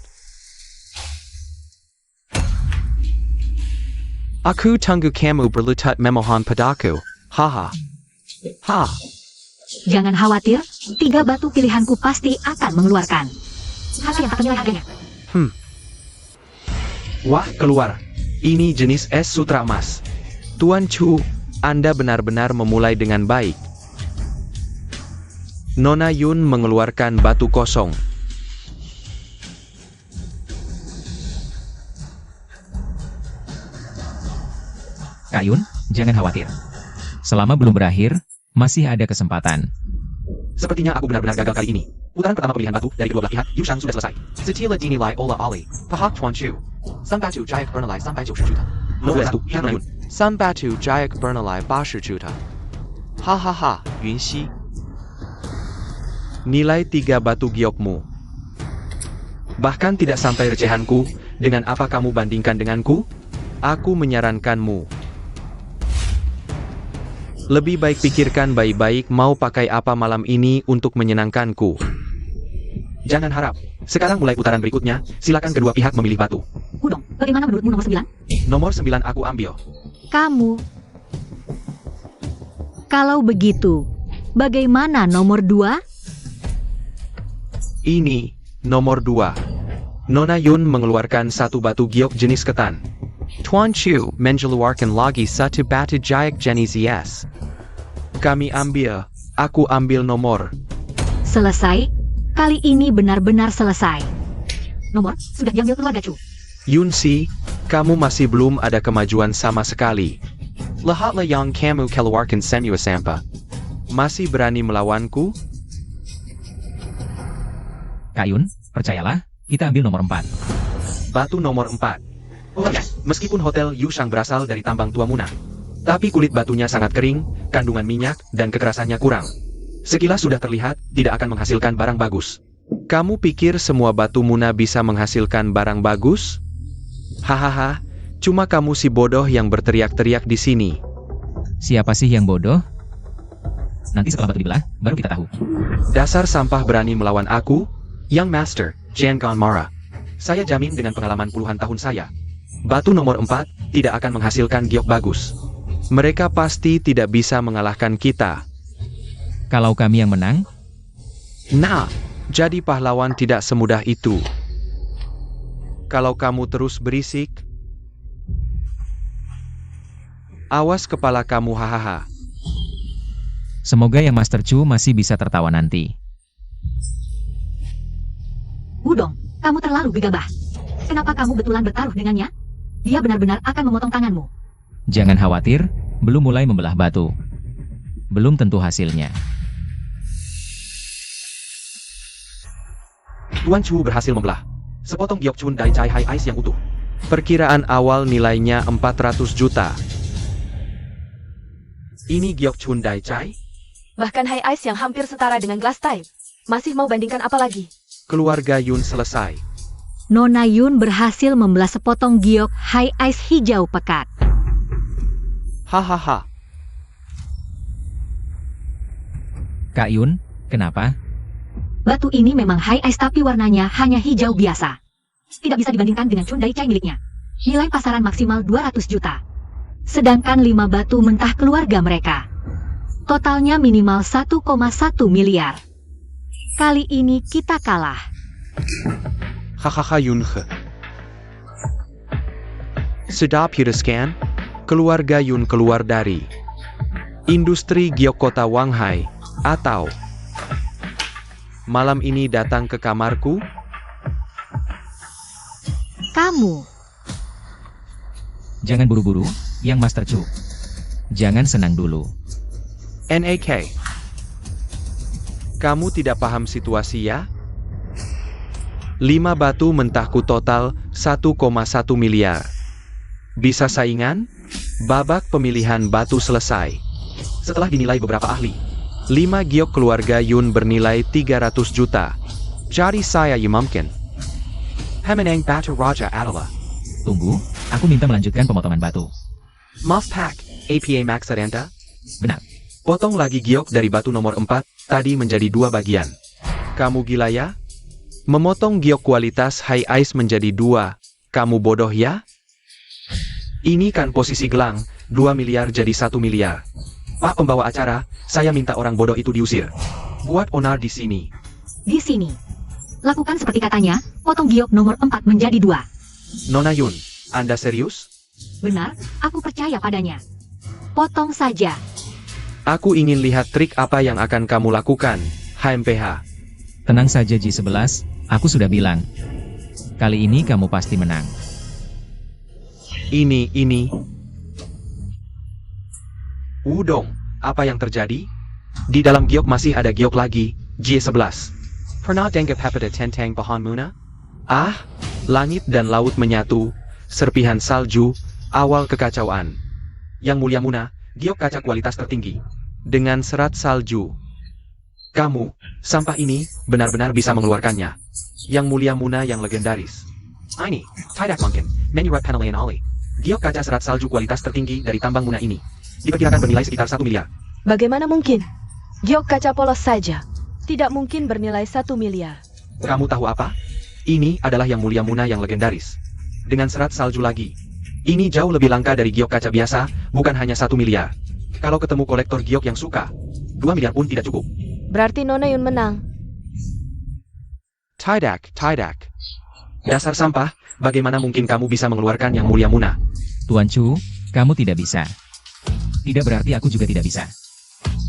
Aku tunggu kamu berlutut memohon padaku. Haha. Ha. Jangan khawatir, 3 batu pilihanku pasti akan mengeluarkan hasil yang tak ternilai harganya. Wah, keluar. Ini jenis es sutra emas. Tuan Chu, Anda benar-benar memulai dengan baik. Nona Yun mengeluarkan batu kosong. Kak Yun, jangan khawatir. Selama belum berakhir, masih ada kesempatan. Sepertinya aku benar-benar gagal kali ini. Putaran pertama pemilihan batu dari kedua belah pihak, Yushang sudah selesai. Setila dinilai oleh Ali. Pahak Tuan Chu. Sang batu Jayak bernilai sampai 90 juta. Nomor 1, Nona Yun. 3 batu Jayak bernilai 80 juta. Hahaha, Yun Si. Nilai 3 batu giokmu. Bahkan tidak sampai recehanku, dengan apa kamu bandingkan denganku? Aku menyarankanmu. Lebih baik pikirkan baik-baik mau pakai apa malam ini untuk menyenangkanku. Jangan harap. Sekarang mulai putaran berikutnya, silakan kedua pihak memilih batu. Udong, bagaimana menurutmu nomor 9? Nomor 9 aku ambil. Kamu. Kalau begitu, bagaimana nomor 2? Ini, nomor 2. Nona Yun mengeluarkan satu batu giok jenis ketan. Tuan Chu mengeluarkan lagi satu batu giok jenis yes. Kami ambil, aku ambil nomor. Selesai? Kali ini benar-benar selesai. Nomor sudah diambil keluarga Chu. Yun Si, kamu masih belum ada kemajuan sama sekali. Lahatlah yang kamu keluarkan senua sampa. Masih berani melawanku? Kak Yun, percayalah, kita ambil nomor 4. Batu nomor 4. Oh ya, meskipun hotel Yushang berasal dari tambang tua Muna, tapi kulit batunya sangat kering, kandungan minyak, dan kekerasannya kurang. Sekilas sudah terlihat, tidak akan menghasilkan barang bagus. Kamu pikir semua batu Muna bisa menghasilkan barang bagus? Hahaha, cuma kamu si bodoh yang berteriak-teriak di sini. Siapa sih yang bodoh? Nanti setelah batu dibelah, baru kita tahu. Dasar sampah berani melawan aku? Young Master, jangan marah. Saya jamin dengan pengalaman puluhan tahun saya. Batu nomor 4 tidak akan menghasilkan giok bagus. Mereka pasti tidak bisa mengalahkan kita. Kalau kami yang menang, Nah, jadi pahlawan tidak semudah itu. Kalau kamu terus berisik, awas kepala kamu hahaha. semoga yang Master Chu masih bisa tertawa nanti. Udong, kamu terlalu gegabah. Kenapa kamu betulan bertaruh dengannya? Dia benar-benar akan memotong tanganmu. Jangan khawatir, belum mulai membelah batu. Belum tentu hasilnya. Tuan Chu berhasil membelah sepotong giok Chun Dai Chai High Ice yang utuh. Perkiraan awal nilainya 400 juta. Ini giok Chun Dai Chai? Bahkan high ice yang hampir setara dengan glass type. Masih mau bandingkan apa lagi? Keluarga Yun selesai. Nona Yun berhasil membelah sepotong giok high ice hijau pekat. Hahaha. Kak Yun, kenapa? Batu ini memang high ice tapi warnanya hanya hijau biasa. Tidak bisa dibandingkan dengan Chun Dai Chai miliknya. Nilai pasaran maksimal 200 juta. Sedangkan 5 batu mentah keluarga mereka. Totalnya minimal 1,1 miliar. Kali ini kita kalah. Hahaha Yun He. Sedap hiraskan, keluarga Yun keluar dari industri giok kota Wanghai, atau malam ini datang ke kamarku? Kamu. Jangan buru-buru, yang Master Chu. Jangan senang dulu. NAK. Kamu tidak paham situasi ya? 5 batu mentahku total 1,1 miliar. Bisa saingan? Babak pemilihan batu selesai. Setelah dinilai beberapa ahli, 5 giok keluarga Yun bernilai 300 juta. Jadi saya mungkin. Pemenang Batu Raja adalah Tunggu, aku minta melanjutkan pemotongan batu. Mospak, APA Maxaranta. Benar. Potong lagi giok dari batu nomor 4, tadi menjadi 2 bagian. Kamu gila ya? Memotong giok kualitas high ice menjadi 2. Kamu bodoh ya? Ini kan posisi gelang, 2 miliar jadi 1 miliar. Pak pembawa acara, saya minta orang bodoh itu diusir. Buat onar di sini. Di sini. Lakukan seperti katanya, potong giok nomor 4 menjadi 2. Nona Yun, Anda serius? Benar, aku percaya padanya. Potong saja. Aku ingin lihat trik apa yang akan kamu lakukan, HMPH. Tenang saja G11, aku sudah bilang. Kali ini kamu pasti menang. Ini. Udong, apa yang terjadi? Di dalam giok masih ada giok lagi, G11. Pernah dengar Pepeda Tentang Bahan Muna? Ah, langit dan laut menyatu, serpihan salju, awal kekacauan. Yang mulia Muna, giok kaca kualitas tertinggi. Dengan serat salju. Kamu, sampah ini, benar-benar bisa mengeluarkannya. Yang mulia Muna yang legendaris. Ini, tidak mungkin, menyerap penilaian Ali. Giok kaca serat salju kualitas tertinggi dari tambang Muna ini. Diperkirakan bernilai sekitar 1 miliar. Bagaimana mungkin? Giok kaca polos saja. Tidak mungkin bernilai 1 miliar. Kamu tahu apa? Ini adalah yang mulia Muna yang legendaris. Dengan serat salju lagi. Ini jauh lebih langka dari giok kaca biasa, bukan hanya 1 miliar. Kalau ketemu kolektor giok yang suka, 2 miliar pun tidak cukup. Berarti Nona Yun menang. Tidak. Dasar sampah, bagaimana mungkin kamu bisa mengeluarkan yang mulia Muna? Tuan Chu, kamu tidak bisa. Tidak berarti aku juga tidak bisa.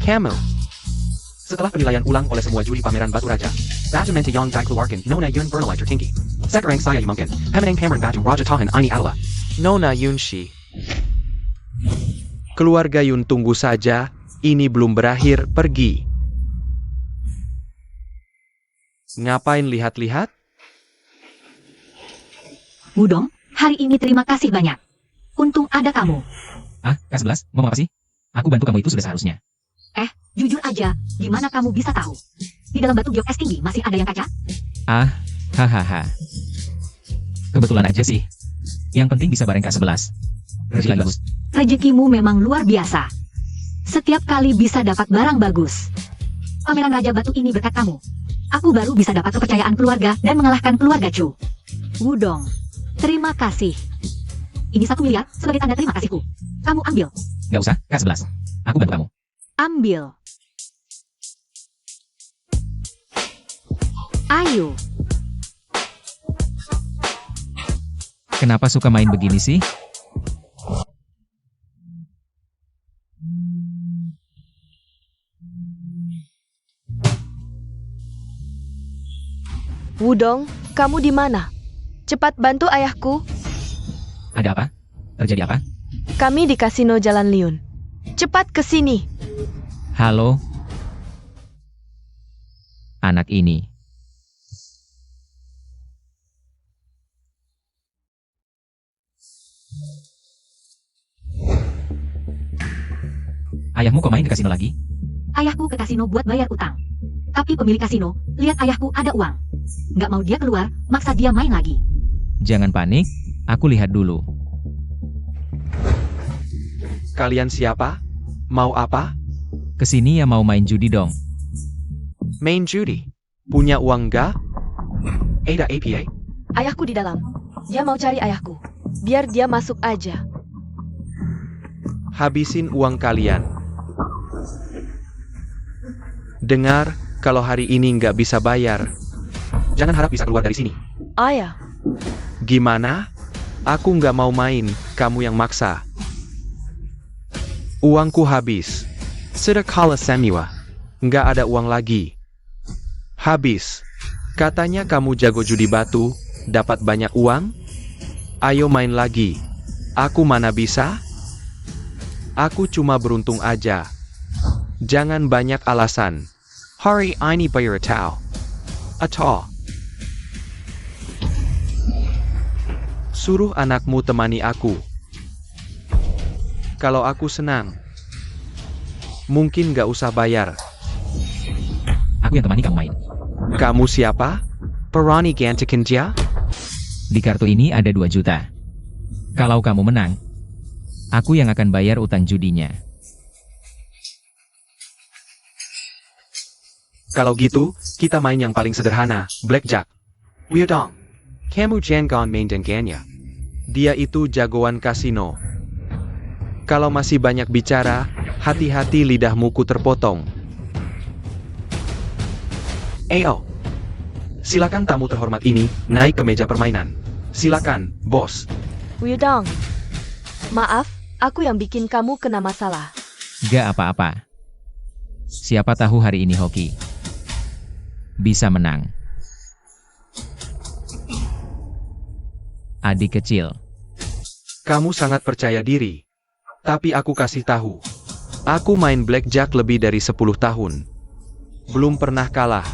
Kamu. Setelah penilaian ulang oleh semua juri pameran Batu Raja, Baju Menti Yang Dai keluarkan Nona Yun bernilai tertinggi. Sekarang saya mungkin, pemenang pameran Batu Raja Tahan ini adalah Nona Yunshi. Keluarga Yun tunggu saja, ini belum berakhir, pergi. Ngapain lihat-lihat? Wudong, hari ini terima kasih banyak. Untung ada kamu. Ah, K11, ngomong apa sih? Aku bantu kamu itu sudah seharusnya. Jujur aja, gimana kamu bisa tahu? Di dalam batu giok es tinggi masih ada yang kaca? Ah, hahaha. Kebetulan aja sih. Yang penting bisa bareng K11. Rezeki bagus. Rezekimu memang luar biasa. Setiap kali bisa dapat barang bagus. Pameran Raja Batu ini berkat kamu. Aku baru bisa dapat kepercayaan keluarga dan mengalahkan keluarga Chu. Wudong, terima kasih. Ini 1 miliar sebagai tanda terima kasihku. Kamu ambil. Gak usah, K11. Aku bantu kamu. Ambil. Ayo. Kenapa suka main begini sih? Wudong, kamu di mana? Cepat bantu ayahku. Ada apa? Terjadi apa? Kami di kasino Jalan Liun. Cepat ke sini. Halo? Anak ini. Ayahmu kok main ke kasino lagi? Ayahku ke kasino buat bayar utang. Tapi pemilik kasino, lihat ayahku ada uang. Nggak mau dia keluar, maksa dia main lagi. Jangan panik, aku lihat dulu. Kalian siapa? Mau apa? Kesini ya mau main judi dong. Main judi. Punya uang nggak? Ada APA. Ayahku di dalam. Dia mau cari ayahku. Biar dia masuk aja. Habisin uang kalian. Dengar, kalau hari ini nggak bisa bayar. Jangan harap bisa keluar dari sini. Ayah, Gimana? Aku nggak mau main, kamu yang maksa. Uangku habis. Sudah kalah semua. Nggak ada uang lagi. Habis. Katanya kamu jago judi batu, dapat banyak uang? Ayo main lagi. Aku mana bisa? Aku cuma beruntung aja. Jangan banyak alasan. Hari ini bayar atau. Suruh anakmu temani aku. Kalau aku senang. Mungkin gak usah bayar. Aku yang temani kamu main. Kamu siapa? Perani gantikan dia? Di kartu ini ada 2 juta. Kalau kamu menang, aku yang akan bayar utang judinya. Kalau gitu, kita main yang paling sederhana, Blackjack. Wudong. Kamu jangan main dengannya. Dia itu jagoan kasino. Kalau masih banyak bicara, hati-hati lidahmu ku terpotong. Ayo. Silakan tamu terhormat ini, naik ke meja permainan. Silakan, bos. Wudong. Maaf, aku yang bikin kamu kena masalah. Gak apa-apa. Siapa tahu hari ini hoki bisa menang. Adik kecil. Kamu sangat percaya diri. Tapi aku kasih tahu. Aku main blackjack lebih dari 10 tahun. Belum pernah kalah.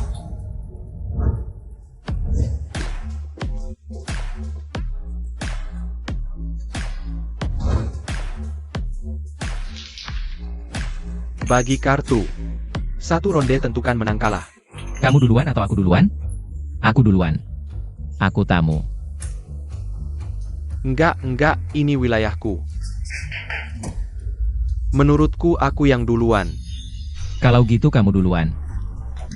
Bagi kartu. Satu ronde tentukan menang kalah. Kamu duluan atau aku duluan? Aku duluan. Aku tamu. Enggak, ini wilayahku. Menurutku aku yang duluan. Kalau gitu kamu duluan.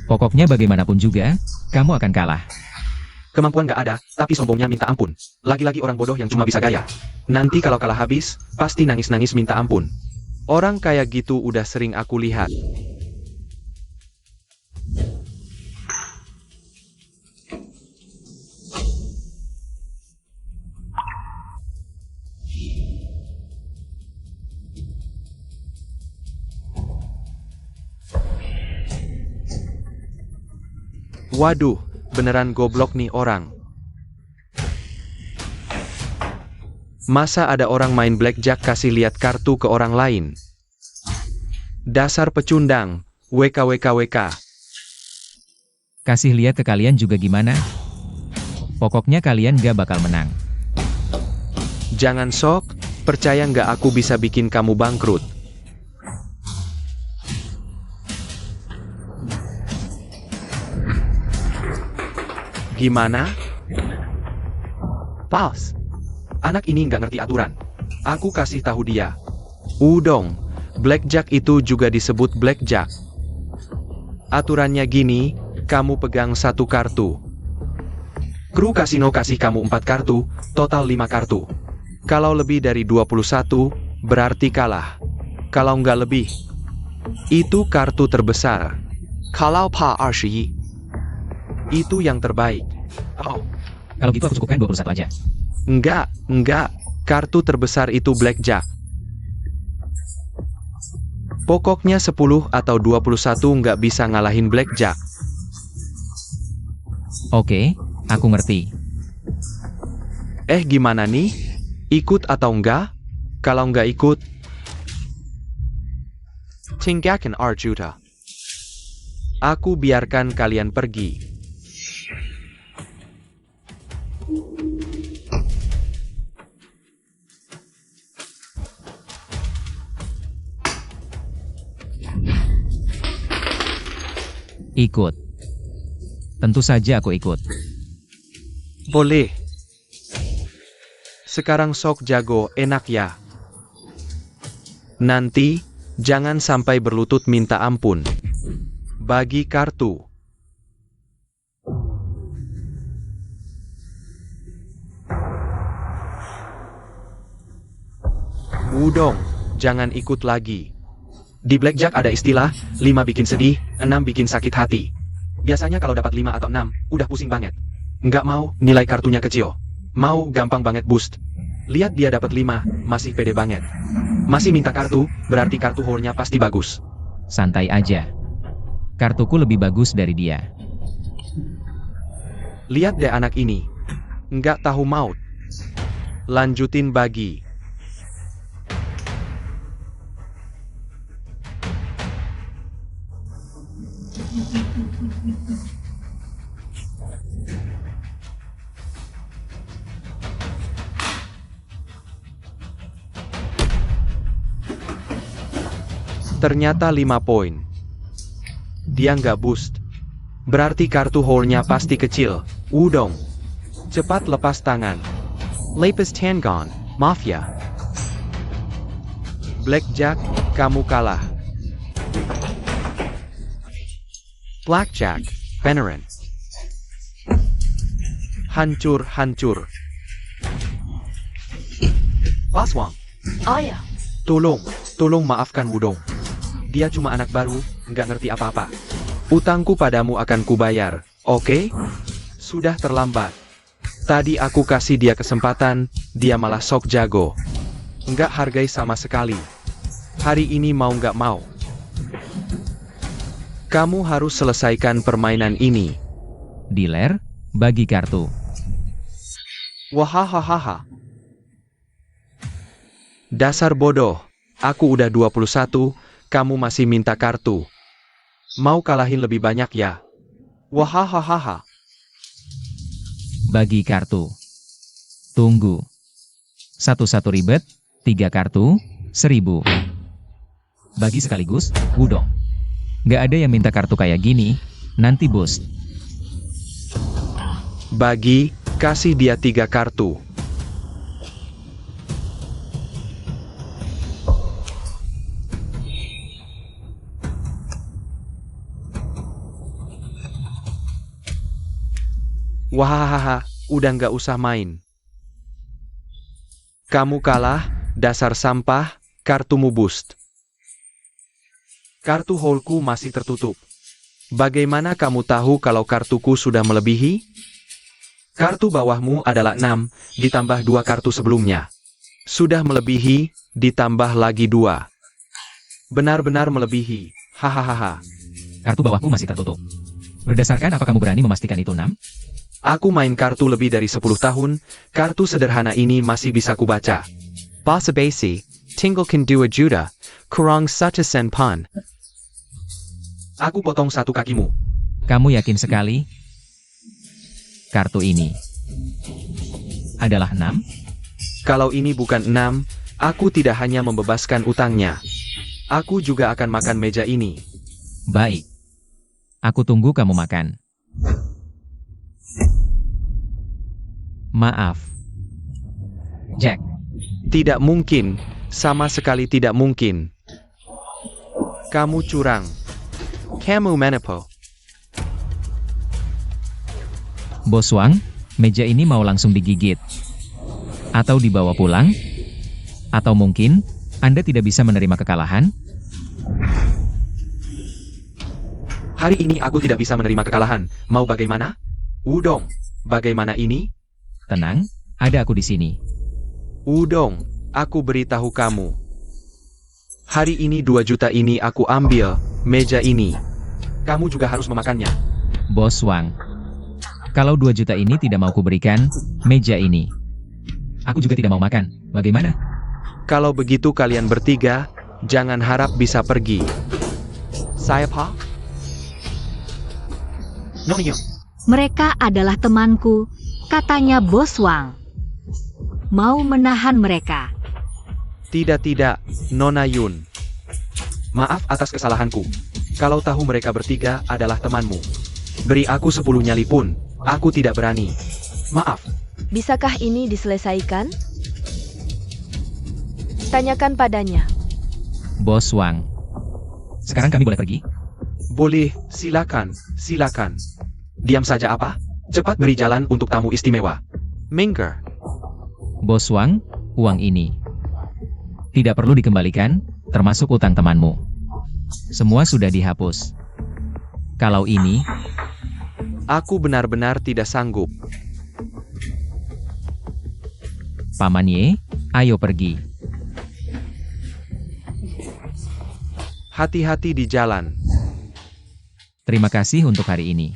Pokoknya bagaimanapun juga, kamu akan kalah. Kemampuan gak ada, tapi sombongnya minta ampun. Lagi-lagi orang bodoh yang cuma bisa gaya. Nanti kalau kalah habis, pasti nangis-nangis minta ampun. Orang kayak gitu udah sering aku lihat. Waduh, beneran goblok nih orang. Masa ada orang main blackjack kasih lihat kartu ke orang lain? Dasar pecundang, WKWKWK. Kasih lihat ke kalian juga gimana? Pokoknya kalian gak bakal menang. Jangan sok, percaya nggak aku bisa bikin kamu bangkrut. Gimana? Pals. Anak ini nggak ngerti aturan. Aku kasih tahu dia. Udong, blackjack itu juga disebut blackjack. Aturannya gini, kamu pegang satu kartu. Kru kasino kasih kamu 4 kartu, total 5 kartu. Kalau lebih dari 21, berarti kalah. Kalau nggak lebih, itu kartu terbesar. Kalau pa 21, itu yang terbaik. Oh, Kalau gitu aku cukupkan 21 aja. Enggak. Kartu terbesar itu blackjack. Pokoknya 10 atau 21 nggak bisa ngalahin blackjack. Oke, aku ngerti. Gimana nih? Ikut atau enggak? Kalau nggak ikut, tinggalkan Arjuta. Aku biarkan kalian pergi. Ikut. Tentu saja aku ikut. Boleh. Sekarang sok jago, enak ya. Nanti, jangan sampai berlutut minta ampun. Bagi kartu. Udong, jangan ikut lagi. di blackjack ada istilah, 5 bikin sedih, 6 bikin sakit hati. Biasanya kalau dapat 5 atau 6, udah pusing banget. Nggak mau, nilai kartunya kecil. Mau, gampang banget boost. Lihat dia dapat 5, masih pede banget. Masih minta kartu, berarti kartu haulnya pasti bagus. Santai aja. Kartuku lebih bagus dari dia. Lihat deh anak ini. Nggak tahu maut. Lanjutin bagi. Ternyata 5 poin. Dia nggak boost. Berarti kartu haulnya pasti kecil. Udong. Cepat lepas tangan. Lapis Tangon, Mafia. Blackjack, kamu kalah. Blackjack, Veneran. Hancur. Paswang, Ayah, Tolong maafkan Wudong. Dia cuma anak baru, nggak ngerti apa-apa. Utangku padamu akan kubayar, oke? Sudah terlambat. Tadi aku kasih dia kesempatan, dia malah sok jago. Nggak hargai sama sekali. Hari ini mau nggak mau. Kamu harus selesaikan permainan ini. Dealer, bagi kartu. Wahahaha. Dasar bodoh. Aku udah 21, kamu masih minta kartu. Mau kalahin lebih banyak ya? Wahahaha. Bagi kartu. Tunggu. 1 ribet, 3 kartu, 1000. Bagi sekaligus, Wudong. Gak ada yang minta kartu kayak gini, nanti boost. Bagi, kasih dia 3 kartu. Wahahaha, udah nggak usah main. Kamu kalah, dasar sampah, kartumu boost. Kartu holku masih tertutup. Bagaimana kamu tahu kalau kartuku sudah melebihi? Kartu bawahmu adalah 6, ditambah 2 kartu sebelumnya. Sudah melebihi, ditambah lagi 2. Benar-benar melebihi, hahaha. Kartu bawahku masih tertutup. Berdasarkan apa kamu berani memastikan itu 6? Aku main kartu lebih dari 10 tahun, kartu sederhana ini masih bisa kubaca. Basa basi, tinggal can do a juta, kurang satu sen pan. Aku potong 1 kakimu. Kamu yakin sekali? Kartu ini adalah 6? Kalau ini bukan 6, aku tidak hanya membebaskan utangnya. Aku juga akan makan meja ini. Baik. Aku tunggu kamu makan. Maaf. Jack. Tidak mungkin, sama sekali tidak mungkin. Kamu curang. Kamu menipu. Bos Wang, meja ini mau langsung digigit. Atau dibawa pulang? Atau mungkin, Anda tidak bisa menerima kekalahan? Hari ini aku tidak bisa menerima kekalahan. Mau bagaimana? Udong. Bagaimana ini? Tenang, ada aku di sini. Udong, aku beritahu kamu. Hari ini 2 juta ini aku ambil, meja ini. Kamu juga harus memakannya. Bos Wang. Kalau 2 juta ini tidak mau kuberikan, meja ini. Aku juga tidak mau makan. Bagaimana? Kalau begitu kalian bertiga, jangan harap bisa pergi. Saya pa? Nonyo. Mereka adalah temanku, katanya Bos Wang. Mau menahan mereka. Tidak, Nona Yun. Maaf atas kesalahanku. Kalau tahu mereka bertiga adalah temanmu. Beri aku 10 nyali pun, aku tidak berani. Maaf. Bisakah ini diselesaikan? Tanyakan padanya. Bos Wang. Sekarang kami boleh pergi? Boleh, silakan, silakan. Diam saja apa? Cepat beri jalan untuk tamu istimewa. Minggir. Bos Wang, uang ini tidak perlu dikembalikan, termasuk utang temanmu. Semua sudah dihapus. Kalau ini, Aku benar-benar tidak sanggup. Paman Ye, ayo pergi. Hati-hati di jalan. Terima kasih untuk hari ini.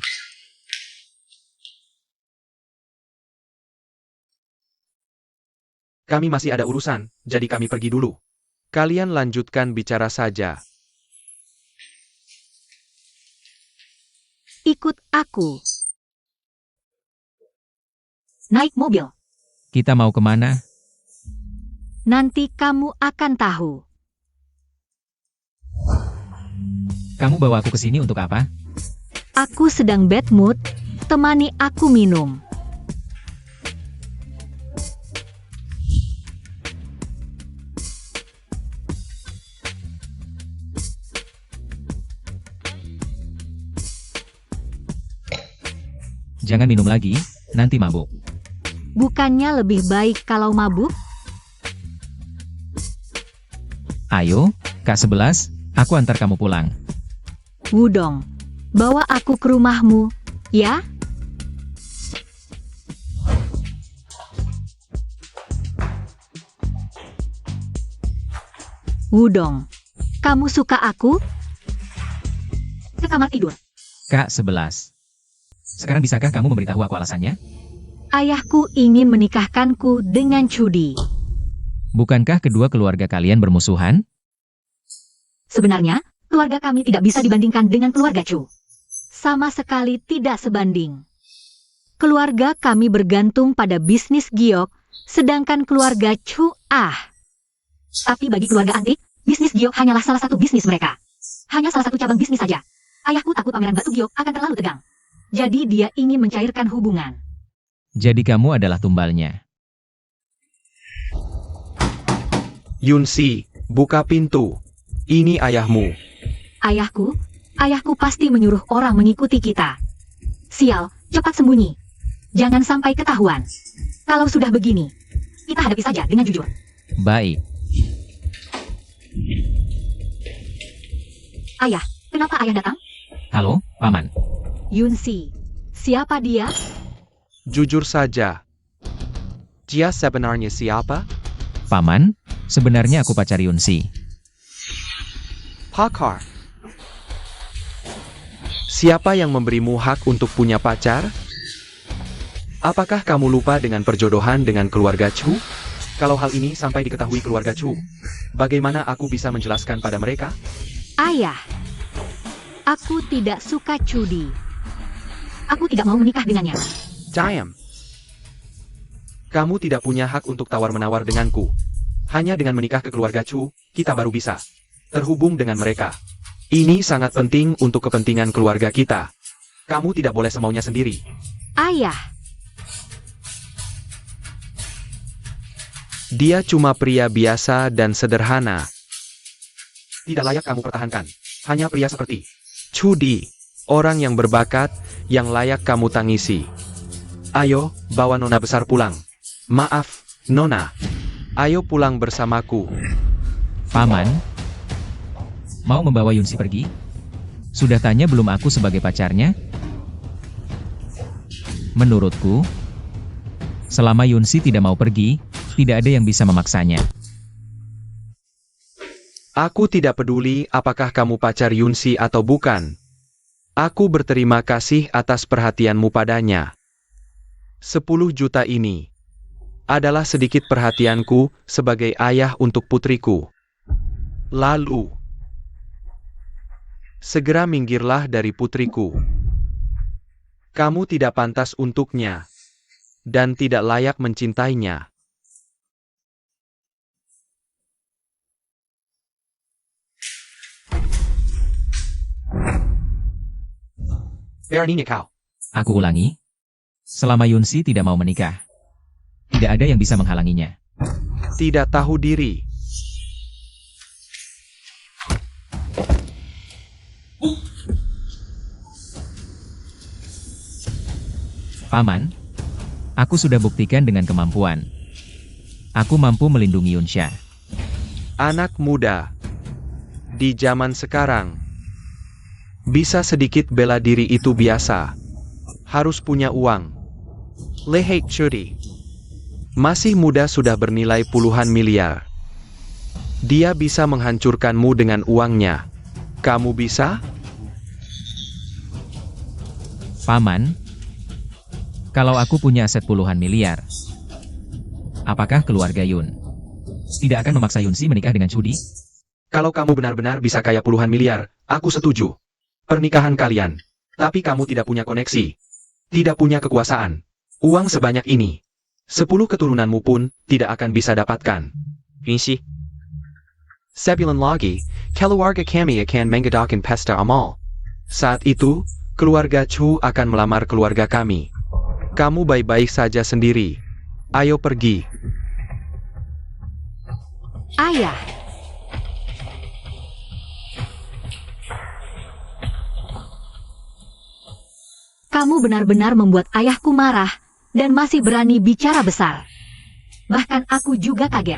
Kami masih ada urusan, jadi kami pergi dulu. Kalian lanjutkan bicara saja. Ikut aku. Naik mobil. Kita mau kemana? Nanti kamu akan tahu. Kamu bawa aku ke sini untuk apa? Aku sedang bad mood, temani aku minum. Jangan minum lagi, nanti mabuk. Bukannya lebih baik kalau mabuk? Ayo, K11, aku antar kamu pulang. Wudong, bawa aku ke rumahmu, ya? Wudong, kamu suka aku? Ke kamar tidur. K11. Sekarang bisakah kamu memberitahu aku alasannya? Ayahku ingin menikahkanku dengan Cudi. Bukankah kedua keluarga kalian bermusuhan? Sebenarnya, keluarga kami tidak bisa dibandingkan dengan keluarga Chu. Sama sekali tidak sebanding. Keluarga kami bergantung pada bisnis giok, sedangkan keluarga Chu Tapi bagi keluarga antik, bisnis giok hanyalah salah satu bisnis mereka. hanya salah satu cabang bisnis saja. Ayahku takut pameran batu giok akan terlalu tegang. Jadi dia ingin mencairkan hubungan. Jadi kamu adalah tumbalnya. Yunsi, buka pintu. Ini ayahmu. Ayahku pasti menyuruh orang mengikuti kita. Sial, cepat sembunyi. Jangan sampai ketahuan. Kalau sudah begini, kita hadapi saja dengan jujur. Baik. Ayah, kenapa ayah datang? Halo, Paman. Yunsi, siapa dia? Jujur saja. Dia sebenarnya siapa? Paman, sebenarnya aku pacar Yunsi. Pakar. Siapa yang memberimu hak untuk punya pacar? Apakah kamu lupa dengan perjodohan dengan keluarga Chu? Kalau hal ini sampai diketahui keluarga Chu, bagaimana aku bisa menjelaskan pada mereka? Ayah, aku tidak suka Cudi. Aku tidak mau menikah dengannya. Diam. Kamu tidak punya hak untuk tawar-menawar denganku. Hanya dengan menikah ke keluarga Chu, kita baru bisa terhubung dengan mereka. Ini sangat penting untuk kepentingan keluarga kita. Kamu tidak boleh semaunya sendiri. Ayah, Dia cuma pria biasa dan sederhana. Tidak layak kamu pertahankan. Hanya pria seperti Cudi, orang yang berbakat, yang layak kamu tangisi. Ayo, bawa Nona besar pulang. Maaf, Nona. Ayo pulang bersamaku. Paman, mau membawa Yunsi pergi? Sudah tanya belum aku sebagai pacarnya? Menurutku, selama Yunsi tidak mau pergi, tidak ada yang bisa memaksanya. Aku tidak peduli apakah kamu pacar Yunsi atau bukan. Aku berterima kasih atas perhatianmu padanya. 10 juta ini adalah sedikit perhatianku sebagai ayah untuk putriku. Lalu, segera minggirlah dari putriku. Kamu tidak pantas untuknya, dan tidak layak mencintainya. Beraninya kau. Aku ulangi, selama Yunsi tidak mau menikah, tidak ada yang bisa menghalanginya. Tidak tahu diri. Paman, aku sudah buktikan dengan kemampuan. Aku mampu melindungi Yunsha. Anak muda di zaman sekarang, bisa sedikit bela diri itu biasa. Harus punya uang. Lihat Cudi. Masih muda sudah bernilai puluhan miliar. Dia bisa menghancurkanmu dengan uangnya. Kamu bisa? Paman, kalau aku punya aset puluhan miliar, apakah keluarga Yun tidak akan memaksa Yunsi menikah dengan Cudi? Kalau kamu benar-benar bisa kaya puluhan miliar, aku setuju. Pernikahan kalian. Tapi kamu tidak punya koneksi. Tidak punya kekuasaan. Uang sebanyak ini. 10 keturunanmu pun tidak akan bisa dapatkan. Yunsi. Sebulan lagi, keluarga kami akan mengadakan pesta amal. Saat itu, keluarga Chu akan melamar keluarga kami. Kamu baik-baik saja sendiri. Ayo pergi. ayah. Kamu benar-benar membuat ayahku marah dan masih berani bicara besar. Bahkan aku juga kaget.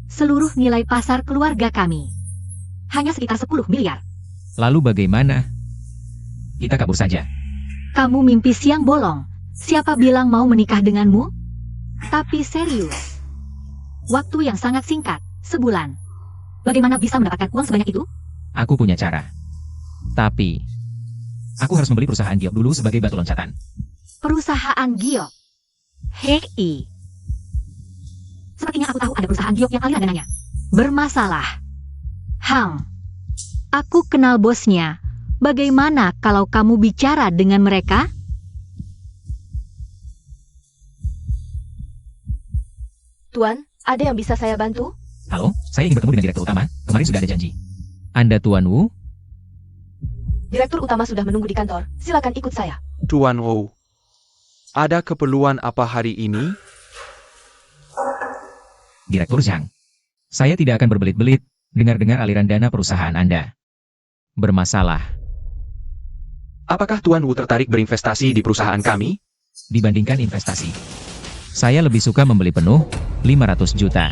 Seluruh nilai pasar keluarga kami hanya sekitar 10 miliar. Lalu bagaimana? Kita kabur saja. Kamu mimpi siang bolong. Siapa bilang mau menikah denganmu? Tapi serius. Waktu yang sangat singkat, sebulan. Bagaimana bisa mendapatkan uang sebanyak itu? Aku punya cara. Tapi, aku harus membeli perusahaan Giok dulu sebagai batu loncatan. Perusahaan Giok. Hei. Sepertinya aku tahu ada perusahaan Giok yang aliran dananya bermasalah. Aku kenal bosnya. Bagaimana kalau kamu bicara dengan mereka? Tuan, ada yang bisa saya bantu? Halo, saya ingin bertemu dengan direktur utama. Kemarin sudah ada janji. Anda Tuan Wu? Direktur utama sudah menunggu di kantor. Silakan ikut saya. Tuan Wu, ada keperluan apa hari ini? Direktur Zhang. Saya tidak akan berbelit-belit dengar-dengar aliran dana perusahaan Anda bermasalah. Apakah Tuan Wu tertarik berinvestasi di perusahaan kami? Dibandingkan investasi, saya lebih suka membeli penuh 500 juta.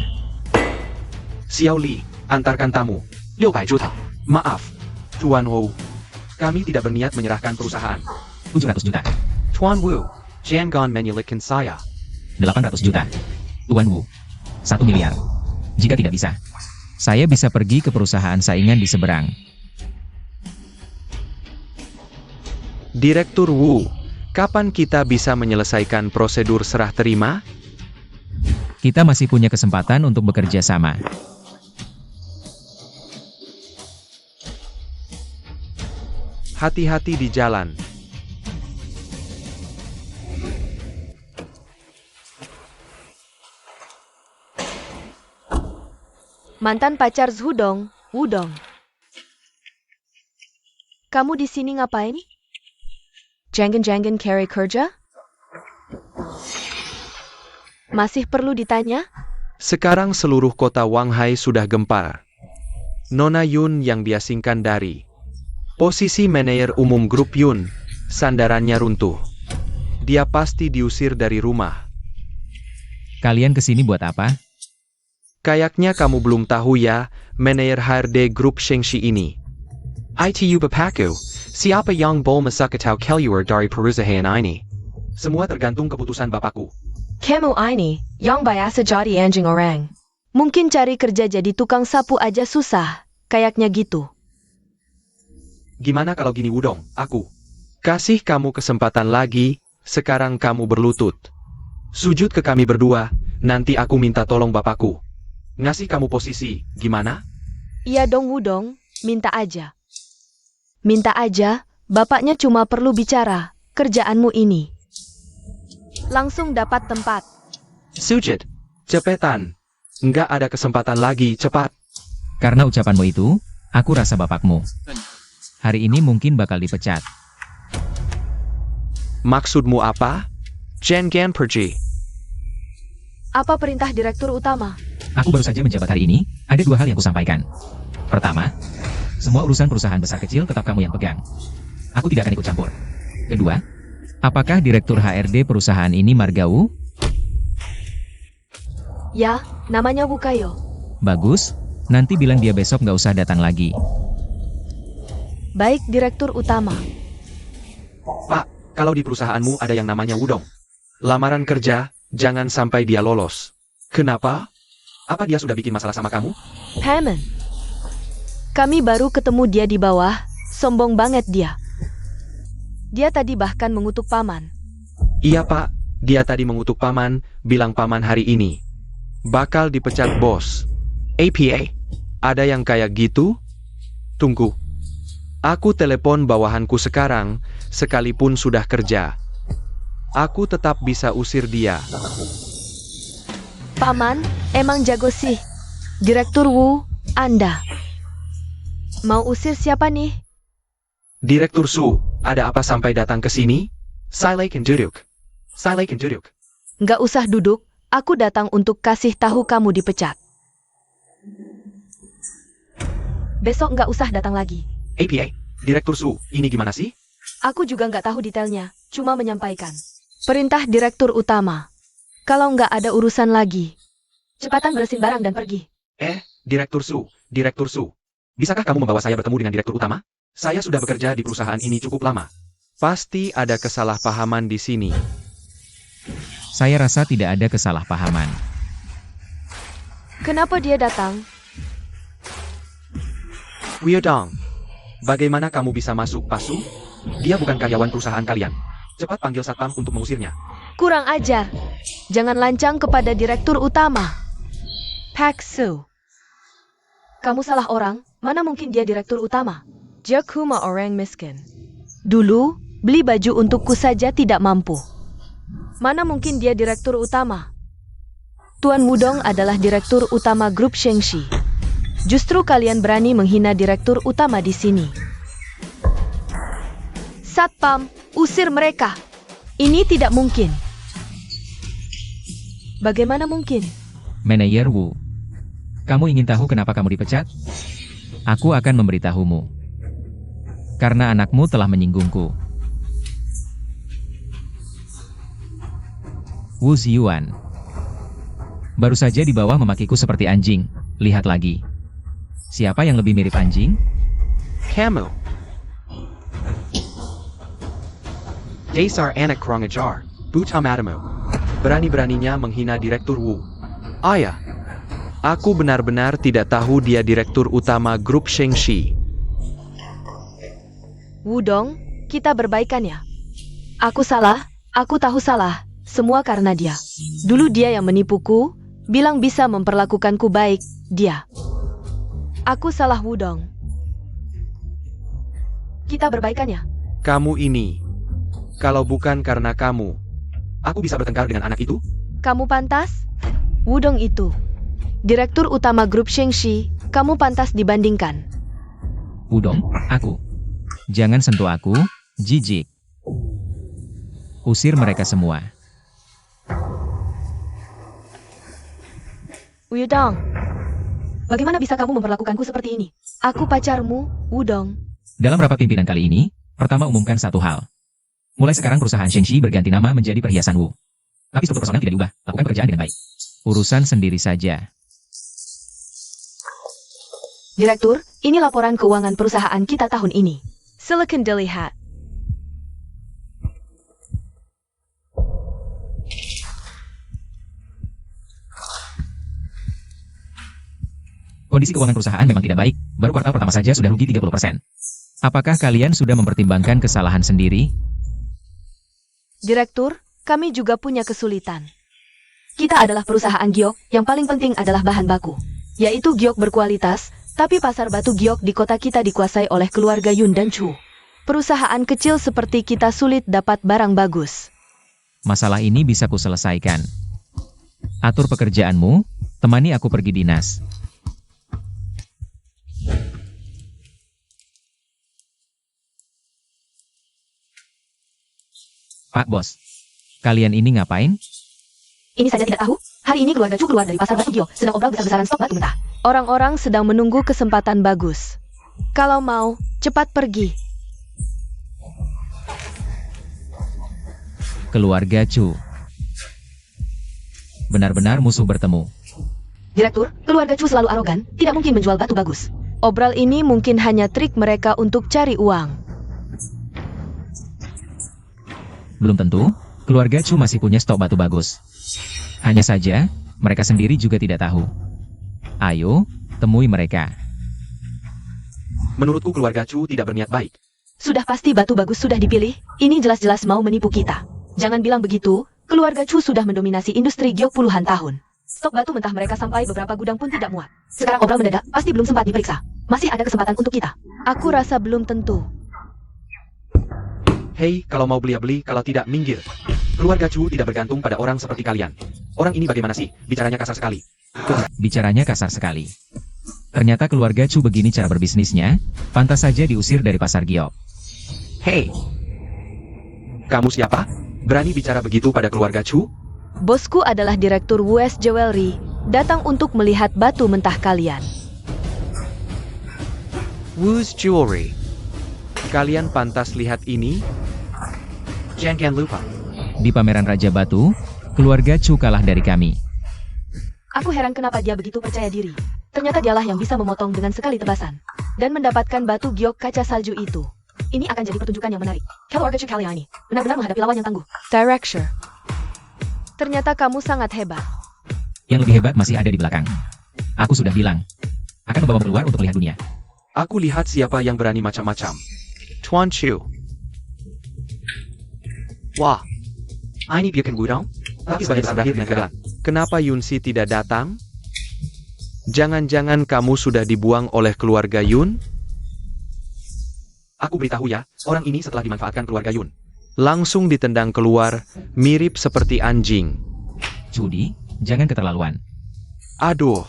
Xiao Li, antarkan tamu. 600 juta. Maaf, Tuan Wu. Kami tidak berniat menyerahkan perusahaan. 700 juta. Tuan Wu, jangan menyulitkan saya. 800 juta. Tuan Wu. 1 miliar. Jika tidak bisa, saya bisa pergi ke perusahaan saingan di seberang. Direktur Wu, kapan kita bisa menyelesaikan prosedur serah terima? Kita masih punya kesempatan untuk bekerja sama. Hati-hati di jalan. Mantan pacar Zhudong, Wudong. Kamu di sini ngapain? Jangan-jangan cari kerja? Masih perlu ditanya? Sekarang seluruh kota Wanghai sudah gempar. Nona Yun yang diasingkan dari posisi manajer umum grup Yun, sandarannya runtuh. Dia pasti diusir dari rumah. Kalian kesini buat apa? Kayaknya kamu belum tahu ya, manajer HRD grup Shengshi ini. ITU Bapaku, siapa yang bol masakatau keluar dari perusahaan ini? Semua tergantung keputusan Bapakku. Kamu ini, yang biasa jadi anjing orang. Mungkin cari kerja jadi tukang sapu aja susah, kayaknya gitu. Gimana kalau gini Wudong, aku? Kasih kamu kesempatan lagi, sekarang kamu berlutut. Sujud ke kami berdua, nanti aku minta tolong Bapakku. Ngasih kamu posisi, gimana? Iya dong Wudong, minta aja. Minta aja, bapaknya cuma perlu bicara, kerjaanmu ini. Langsung dapat tempat. Sujud, cepetan. Nggak ada kesempatan lagi, cepat. Karena ucapanmu itu, aku rasa bapakmu hari ini mungkin bakal dipecat. Maksudmu apa? Jangan pergi. Apa perintah direktur utama? Aku baru saja menjabat hari ini, ada 2 hal yang kusampaikan. Pertama, semua urusan perusahaan besar kecil tetap kamu yang pegang. Aku tidak akan ikut campur. Kedua, apakah direktur HRD perusahaan ini Margau? Ya, namanya Wukayo. Bagus, nanti bilang dia besok nggak usah datang lagi. Baik direktur utama. Pak, kalau di perusahaanmu ada yang namanya Wudong. Lamaran kerja, jangan sampai dia lolos. Kenapa? Apa dia sudah bikin masalah sama kamu? Paman. Kami baru ketemu dia di bawah, sombong banget dia. Dia tadi bahkan mengutuk paman. Iya pak, dia tadi mengutuk paman, bilang paman hari ini bakal dipecat bos. APA, ada yang kayak gitu? Tunggu. Aku telepon bawahanku sekarang, sekalipun sudah kerja. Aku tetap bisa usir dia. Paman, emang jago sih. Direktur Wu, Anda. Mau usir siapa nih? Direktur Su, ada apa sampai datang ke sini? Silakan duduk. Silakan duduk. Nggak usah duduk, aku datang untuk kasih tahu kamu dipecat. Besok nggak usah datang lagi. APA, Direktur Su, ini gimana sih? Aku juga nggak tahu detailnya, cuma menyampaikan. Perintah direktur utama. Kalau nggak ada urusan lagi, cepatan beresin barang dan pergi. Direktur Su, Direktur Su. Bisakah kamu membawa saya bertemu dengan direktur utama? Saya sudah bekerja di perusahaan ini cukup lama. Pasti ada kesalahpahaman di sini. Saya rasa tidak ada kesalahpahaman. Kenapa dia datang? Wudong, bagaimana kamu bisa masuk, Pak Su? Dia bukan karyawan perusahaan kalian. Cepat panggil satpam untuk mengusirnya. Kurang ajar. Jangan lancang kepada direktur utama. Pak Su. Kamu salah orang, mana mungkin dia direktur utama? Dia cuma orang miskin. Dulu, beli baju untukku saja tidak mampu. Mana mungkin dia direktur utama? Tuan Wudong adalah direktur utama grup Shengshi. Justru kalian berani menghina direktur utama di sini. Satpam, usir mereka. Ini tidak mungkin. Bagaimana mungkin? Manajer Wu. Kamu ingin tahu kenapa kamu dipecat? Aku akan memberitahumu. Karena anakmu telah menyinggungku. Wu Ziyuan. Baru saja di bawah memakiku seperti anjing. Lihat lagi. Siapa yang lebih mirip anjing? Kamu. Dasar anak kurang ajar. Buta matamu. Berani-beraninya menghina Direktur Wu. Ayah. Aku benar-benar tidak tahu dia Direktur Utama Grup Shengxi. Wudong, kita berbaikan ya. Aku salah, aku tahu salah. Semua karena dia. Dulu dia yang menipuku, bilang bisa memperlakukanku baik, dia. Aku salah Wudong. Kita berbaikan ya. Kamu ini. Kalau bukan karena kamu, Aku bisa bertengkar dengan anak itu? Kamu pantas? Wudong itu. Direktur Utama Grup Shengxi, kamu pantas dibandingkan. Wudong, aku. Jangan sentuh aku, jijik. Usir mereka semua. Wudong, bagaimana bisa kamu memperlakukanku seperti ini? Aku pacarmu, Wudong. Dalam rapat pimpinan kali ini, pertama umumkan satu hal. Mulai sekarang perusahaan Shengxi berganti nama menjadi Perhiasan Wu. Tapi struktur personal tidak diubah, lakukan pekerjaan dengan baik. Urusan sendiri saja. Direktur, ini laporan keuangan perusahaan kita tahun ini. Silakan dilihat. Kondisi keuangan perusahaan memang tidak baik, baru kuartal pertama saja sudah rugi 30%. Apakah kalian sudah mempertimbangkan kesalahan sendiri? Direktur, kami juga punya kesulitan. Kita adalah perusahaan giok, yang paling penting adalah bahan baku. Yaitu giok berkualitas, tapi pasar batu giok di kota kita dikuasai oleh keluarga Yun dan Chu. Perusahaan kecil seperti kita sulit dapat barang bagus. Masalah ini bisa kuselesaikan. Atur pekerjaanmu, temani aku pergi dinas. Pak Bos, kalian ini ngapain? Ini saja tidak tahu, hari ini keluarga Chu keluar dari pasar batu giok, sedang obrol besar-besaran stok batu mentah. Orang-orang sedang menunggu kesempatan bagus. Kalau mau, cepat pergi. Keluarga Chu. Benar-benar musuh bertemu. Direktur, keluarga Chu selalu arogan, tidak mungkin menjual batu bagus. Obral ini mungkin hanya trik mereka untuk cari uang. Belum tentu, keluarga Chu masih punya stok batu bagus. Hanya saja, mereka sendiri juga tidak tahu. Ayo, temui mereka. Menurutku keluarga Chu tidak berniat baik. Sudah pasti batu bagus sudah dipilih, ini jelas-jelas mau menipu kita. Jangan bilang begitu, keluarga Chu sudah mendominasi industri giok puluhan tahun. Stok batu mentah mereka sampai beberapa gudang pun tidak muat. Sekarang obral mendadak, pasti belum sempat diperiksa. Masih ada kesempatan untuk kita. Aku rasa belum tentu. Hei, kalau mau beli-beli, kalau tidak, minggir. Keluarga Chu tidak bergantung pada orang seperti kalian. Orang ini bagaimana sih? Bicaranya kasar sekali. Bicaranya kasar sekali. Ternyata keluarga Chu begini cara berbisnisnya, pantas saja diusir dari pasar giok. Hei! Kamu siapa? Berani bicara begitu pada keluarga Chu? Bosku adalah Direktur WS Jewelry, datang untuk melihat batu mentah kalian. Wu's Jewelry. Kalian pantas lihat ini? Jangan lupa. Di pameran Raja Batu, keluarga Chu kalah dari kami. Aku heran kenapa dia begitu percaya diri. Ternyata dialah yang bisa memotong dengan sekali tebasan. Dan mendapatkan batu giok kaca salju itu. Ini akan jadi pertunjukan yang menarik. Keluarga Chu kalian ini benar-benar menghadapi lawan yang tangguh. Director. Ternyata kamu sangat hebat. Yang lebih hebat masih ada di belakang. Aku sudah bilang, akan membawa keluar untuk melihat dunia. Aku lihat siapa yang berani macam-macam. Tuan Chu. Wah, ini bikin Wudong, tapi sebagai besar berakhir dengan kegagalan. Kenapa Yunsi tidak datang? Jangan-jangan kamu sudah dibuang oleh keluarga Yun? Aku beritahu ya, orang ini setelah dimanfaatkan keluarga Yun. Langsung ditendang keluar, mirip seperti anjing. Cudi, jangan keterlaluan. Aduh.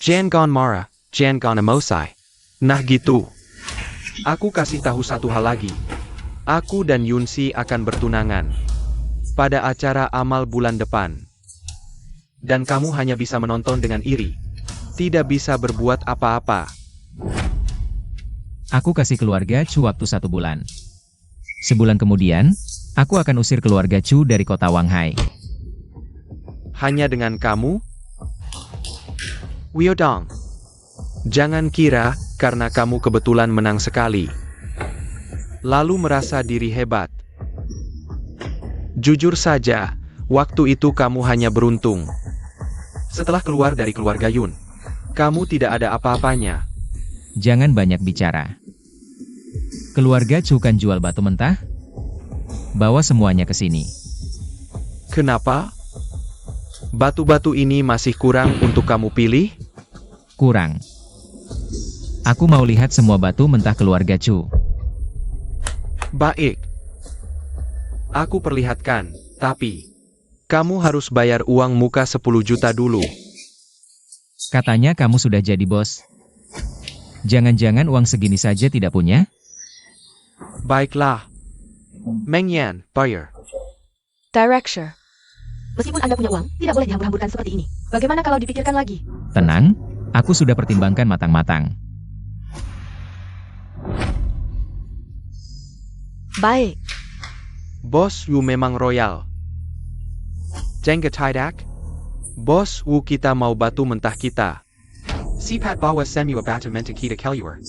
Jangan marah, jangan emosi. Nah gitu. Aku kasih tahu satu hal lagi. Aku dan Yunsi akan bertunangan pada acara amal bulan depan. Dan kamu hanya bisa menonton dengan iri. Tidak bisa berbuat apa-apa. Aku kasih keluarga Chu waktu 1 bulan. Sebulan kemudian, aku akan usir keluarga Chu dari kota Wanghai. Hanya dengan kamu? Wiodong. Jangan kira, karena kamu kebetulan menang sekali, lalu merasa diri hebat. Jujur saja, waktu itu kamu hanya beruntung. Setelah keluar dari keluarga Yun, Kamu tidak ada apa-apanya. Jangan banyak bicara. Keluarga Chu kan jual batu mentah? Bawa semuanya ke sini. Kenapa? Batu-batu ini masih kurang untuk kamu pilih? Kurang. Aku mau lihat semua batu mentah keluarga Chu. Baik. Aku perlihatkan, tapi kamu harus bayar uang muka 10 juta dulu. Katanya kamu sudah jadi bos. Jangan-jangan uang segini saja tidak punya? Baiklah. Meng Yan, bayar. Director. Meskipun Anda punya uang, tidak boleh dihambur-hamburkan seperti ini. Bagaimana kalau dipikirkan lagi? Tenang, aku sudah pertimbangkan matang-matang. Baik. Bos Wu memang royal. Jengga tidak? Bos Wu, kita mau batu mentah kita. Sipat bawa semu batu mentah kita keluar.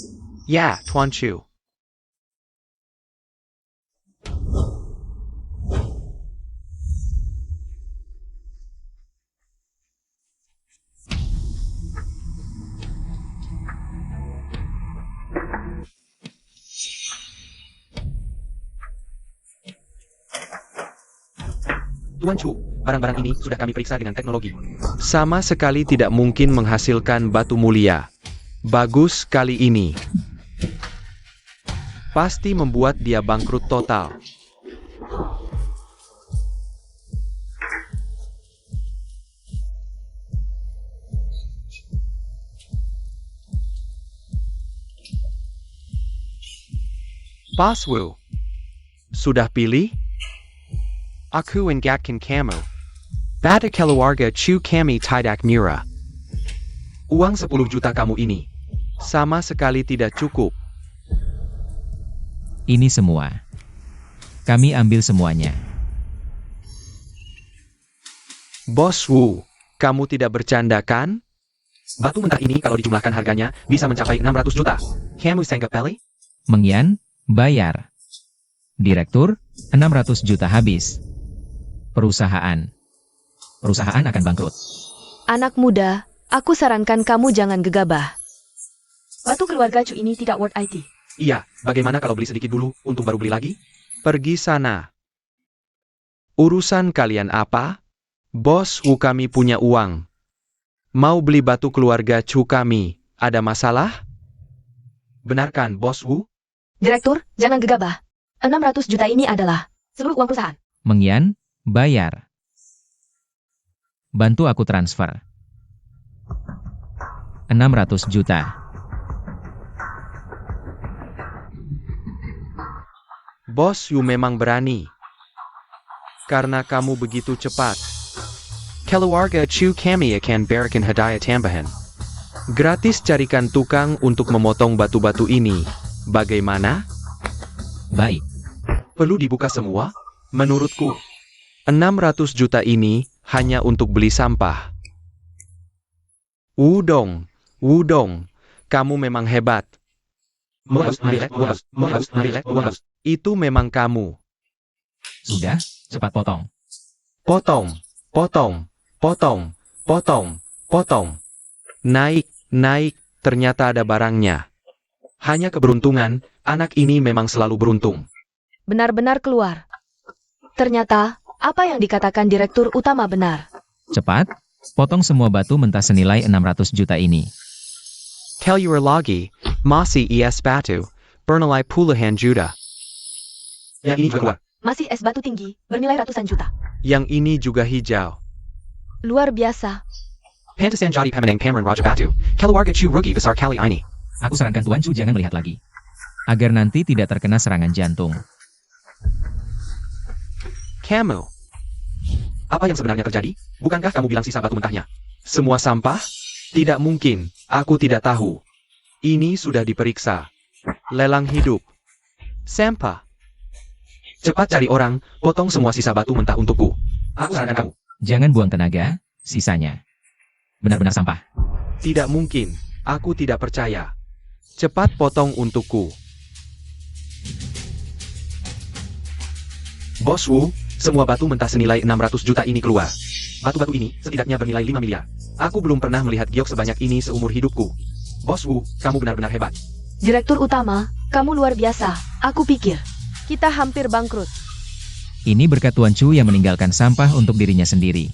Ya, Tuan Chu. Tuan Chu, barang-barang ini sudah kami periksa dengan teknologi. Sama sekali tidak mungkin menghasilkan batu mulia. Bagus kali ini. Pasti membuat dia bangkrut total. Bos Wu, sudah pilih? Aku ingatkan kamu. Bata keluarga Chu kami tidak murah. Uang 10 juta kamu ini. Sama sekali tidak cukup. Ini semua. Kami ambil semuanya. Bos Wu, kamu tidak bercanda kan? Batu mentah ini kalau dijumlahkan harganya bisa mencapai 600 juta. Kamu sanggup beli? Meng Yan, bayar. Direktur, 600 juta habis. Perusahaan akan bangkrut. Anak muda, aku sarankan kamu jangan gegabah. Batu keluarga Chu ini tidak worth IT. Iya, bagaimana kalau beli sedikit dulu untuk baru beli lagi? Pergi sana. Urusan kalian apa? Bos Wu, kami punya uang. Mau beli batu keluarga Chu kami, ada masalah? Benarkan, Bos Wu? Direktur, jangan gegabah. 600 juta ini adalah seluruh uang perusahaan. Meng Yan, bayar. Bantu aku transfer. 600 juta. Bos Yu memang berani. Karena kamu begitu cepat. Keluarga Chu kami akan berikan hadiah tambahan. Gratis, carikan tukang untuk memotong batu-batu ini. Bagaimana? Baik. Perlu dibuka semua? Menurutku, 600 juta ini hanya untuk beli sampah. Wudong, kamu memang hebat. Itu memang kamu. Sudah, cepat potong. Potong. Naik, ternyata ada barangnya. hanya keberuntungan, anak ini memang selalu beruntung. Benar-benar keluar. Ternyata, apa yang dikatakan direktur utama benar. Cepat, potong semua batu mentah senilai 600 juta ini. Keluar lagi, masih es batu, bernilai puluhan juta. Yang ini juga keluar. Masih es batu tinggi, bernilai ratusan juta. Yang ini juga hijau. Luar biasa. Pantesan jadi pemenang pameran Raja Batu. Keluarga Chu rugi besar kali ini. Aku sarankan Tuan Chu jangan melihat lagi. agar nanti tidak terkena serangan jantung. Kamu, Apa yang sebenarnya terjadi? Bukankah kamu bilang sisa batu mentahnya? semua sampah? Tidak mungkin, aku tidak tahu. Ini sudah diperiksa. Lelang hidup. Sampah. Cepat cari orang, potong semua sisa batu mentah untukku. Aku sarankan kamu. Jangan buang tenaga, sisanya benar-benar sampah. Tidak mungkin, aku tidak percaya. Cepat potong untukku. Bos Wu, semua batu mentah senilai 600 juta ini keluar. Batu-batu ini setidaknya bernilai 5 miliar. Aku belum pernah melihat giok sebanyak ini seumur hidupku. Bos Wu, kamu benar-benar hebat. Direktur utama, kamu luar biasa. Aku pikir kita hampir bangkrut. Ini berkat Tuan Chu yang meninggalkan sampah untuk dirinya sendiri.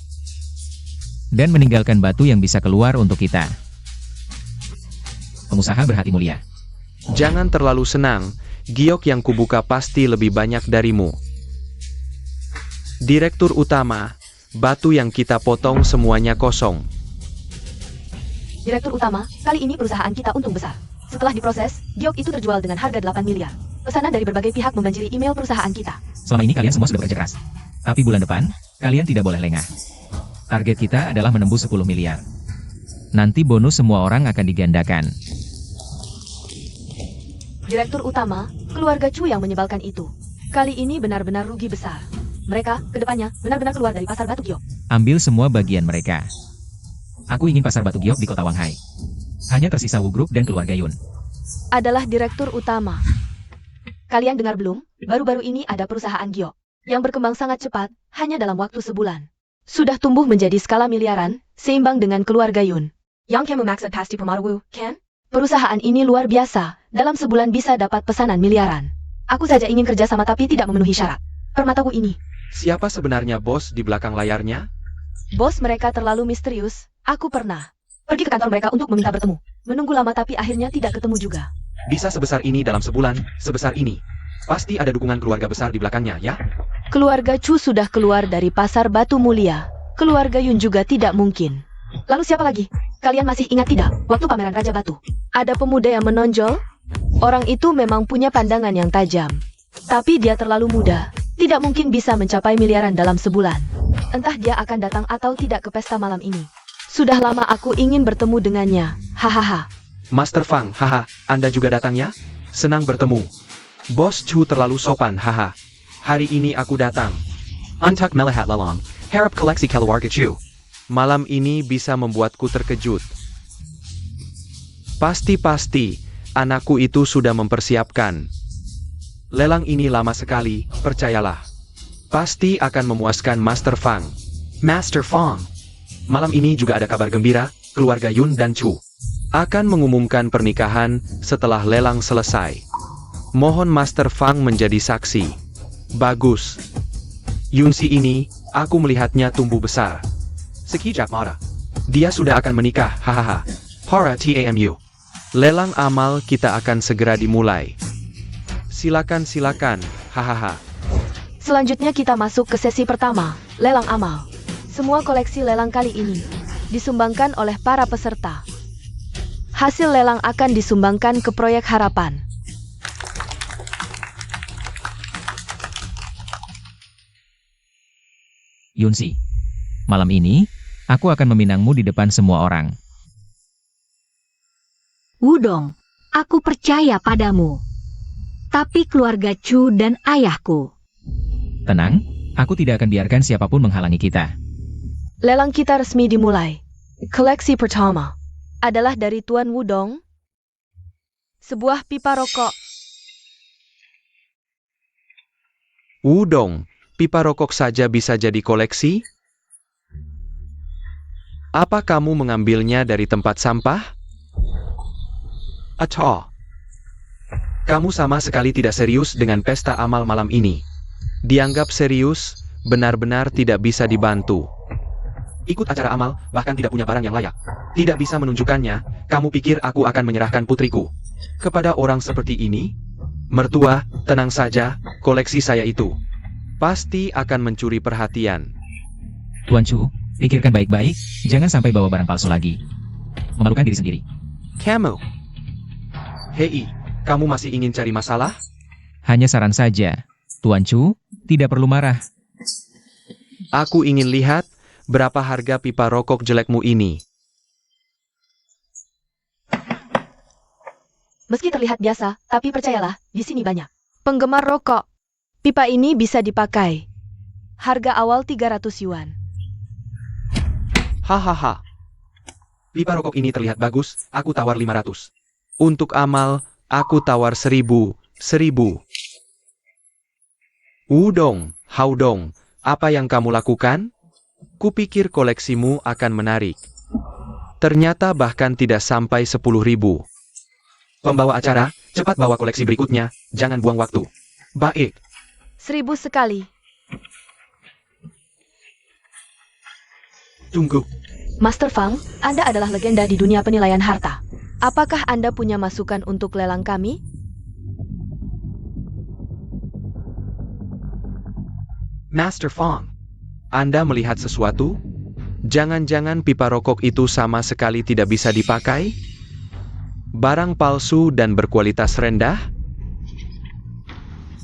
Dan meninggalkan batu yang bisa keluar untuk kita. Pengusaha berhati mulia. Jangan terlalu senang, giok yang kubuka pasti lebih banyak darimu. Direktur utama, batu yang kita potong semuanya kosong. Direktur utama, kali ini perusahaan kita untung besar. Setelah diproses, giok itu terjual dengan harga 8 miliar. Pesanan dari berbagai pihak membanjiri email perusahaan kita. Selama ini kalian semua sudah bekerja keras. Tapi bulan depan, kalian tidak boleh lengah. Target kita adalah menembus 10 miliar. Nanti bonus semua orang akan digandakan. Direktur utama, keluarga Chu yang menyebalkan itu. Kali ini benar-benar rugi besar. Mereka, kedepannya, benar-benar keluar dari pasar batu giok. Ambil semua bagian mereka. Aku ingin pasar batu giok di kota Wanghai. Hanya tersisa Wu Group dan keluarga Yun. Adalah direktur utama. Kalian dengar belum? Baru-baru ini ada perusahaan giok yang berkembang sangat cepat, hanya dalam waktu sebulan. Sudah tumbuh menjadi skala miliaran, seimbang dengan keluarga Yun. Yang kamu maksud pasti Pemarwu, kan? Perusahaan ini luar biasa, dalam sebulan bisa dapat pesanan miliaran. Aku saja ingin kerja sama tapi tidak memenuhi syarat. Permataku ini. Siapa sebenarnya bos di belakang layarnya? Bos mereka terlalu misterius. Aku pernah pergi ke kantor mereka untuk meminta bertemu. Menunggu lama tapi akhirnya tidak ketemu juga. Bisa sebesar ini dalam sebulan, sebesar ini. Pasti ada dukungan keluarga besar di belakangnya, ya? Keluarga Chu sudah keluar dari pasar batu mulia. Keluarga Yun juga tidak mungkin. Lalu siapa lagi? Kalian masih ingat tidak, waktu pameran Raja Batu? Ada pemuda yang menonjol? Orang itu memang punya pandangan yang tajam. Tapi dia terlalu muda. Tidak mungkin bisa mencapai miliaran dalam sebulan. Entah dia akan datang atau tidak ke pesta malam ini. Sudah lama aku ingin bertemu dengannya. Hahaha. Master Fang, haha, Anda juga datang ya? Senang bertemu. Bos Chu terlalu sopan, haha. Hari ini aku datang. Antak melihat lelang, harap koleksi keluarga Chu. Malam ini bisa membuatku terkejut. Pasti, anakku itu sudah mempersiapkan. Lelang ini lama sekali, percayalah. Pasti akan memuaskan Master Fang. Master Fang. Malam ini juga ada kabar gembira, keluarga Yun dan Chu Akan mengumumkan pernikahan setelah lelang selesai. Mohon Master Fang menjadi saksi. Bagus. Yunsi ini, aku melihatnya tumbuh besar. Sekejap mata. Dia sudah akan menikah, hahaha. Para tamu. Lelang amal kita akan segera dimulai. Silakan, hahaha. Selanjutnya kita masuk ke sesi pertama, lelang amal. Semua koleksi lelang kali ini disumbangkan oleh para peserta. Hasil lelang akan disumbangkan ke proyek harapan. Yunsi, malam ini, aku akan meminangmu di depan semua orang. Wudong, aku percaya padamu. Tapi keluarga Chu dan ayahku. Tenang, aku tidak akan biarkan siapapun menghalangi kita. Lelang kita resmi dimulai. Koleksi pertama adalah dari Tuan Wudong. Sebuah pipa rokok. Wudong, pipa rokok saja bisa jadi koleksi? Apa kamu mengambilnya dari tempat sampah? Atau, kamu sama sekali tidak serius dengan pesta amal malam ini. Dianggap serius, benar-benar tidak bisa dibantu. Ikut acara amal, bahkan tidak punya barang yang layak. Tidak bisa menunjukkannya, kamu pikir aku akan menyerahkan putriku kepada orang seperti ini? Mertua, tenang saja, koleksi saya itu Pasti akan mencuri perhatian. Tuan Chu, pikirkan baik-baik, jangan sampai bawa barang palsu lagi. Memalukan diri sendiri. Kamu. Hei, Kamu masih ingin cari masalah? Hanya saran saja. Tuan Chu, tidak perlu marah. Aku ingin lihat berapa harga pipa rokok jelekmu ini. Meski terlihat biasa, tapi percayalah, di sini banyak penggemar rokok. Pipa ini bisa dipakai. Harga awal 300 yuan. Hahaha. Pipa rokok ini terlihat bagus, aku tawar 500. Untuk amal, aku tawar 1000. Wudong, Haudong, apa yang kamu lakukan? Kupikir koleksimu akan menarik. Ternyata bahkan tidak sampai 10.000. Pembawa acara, cepat bawa koleksi berikutnya, jangan buang waktu. Baik. 1000 sekali. Tunggu. Master Fang, Anda adalah legenda di dunia penilaian harta. Apakah Anda punya masukan untuk lelang kami? Master Fang. Anda melihat sesuatu? Jangan-jangan pipa rokok itu sama sekali tidak bisa dipakai? Barang palsu dan berkualitas rendah?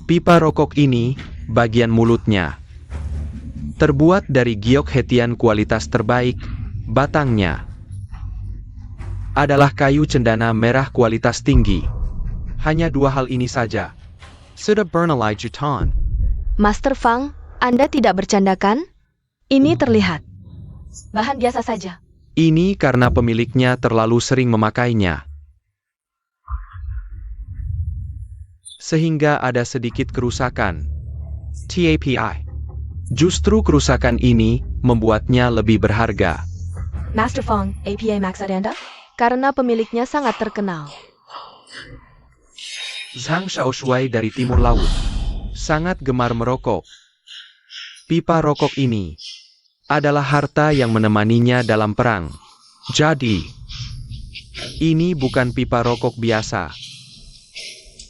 Pipa rokok ini, bagian mulutnya, terbuat dari giok hetian kualitas terbaik, batangnya adalah kayu cendana merah kualitas tinggi. Hanya 2 hal ini saja. Sudah bernilai jutaan. Master Fang, Anda tidak bercandakan? Ini terlihat bahan biasa saja. Ini karena pemiliknya terlalu sering memakainya. Sehingga ada sedikit kerusakan. TAPI. Justru kerusakan ini membuatnya lebih berharga. Master Fang, APA maksud Anda? Karena pemiliknya sangat terkenal. Zhang Shaoshuai dari Timur Laut sangat gemar merokok. Pipa rokok ini adalah harta yang menemaninya dalam perang. Jadi, ini bukan pipa rokok biasa.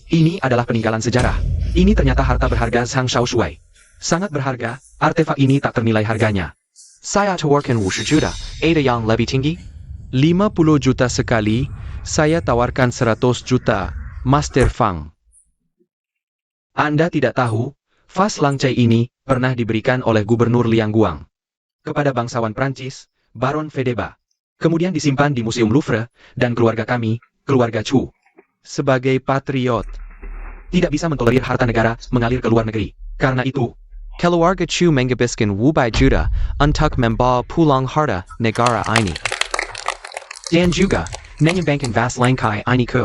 Ini adalah peninggalan sejarah. Ini ternyata harta berharga Zhang Shaoshuai. Sangat berharga, artefak ini tak ternilai harganya. Saya tawarkan 50 juta, ada yang lebih tinggi? 50 juta sekali, saya tawarkan 100 juta, Master Fang. Anda tidak tahu, vas Langcai ini pernah diberikan oleh Gubernur Liang Guang kepada bangsawan Prancis, Baron Fedeba. Kemudian disimpan di Museum Louvre, dan keluarga kami, keluarga Chu, sebagai patriot, tidak bisa mentolerir harta negara mengalir ke luar negeri. Karena itu, keluarga Chu menghabiskan wubai juta untuk membawa pulang harta negara ini. dan juga menyumbangkan vas Langcai ini ke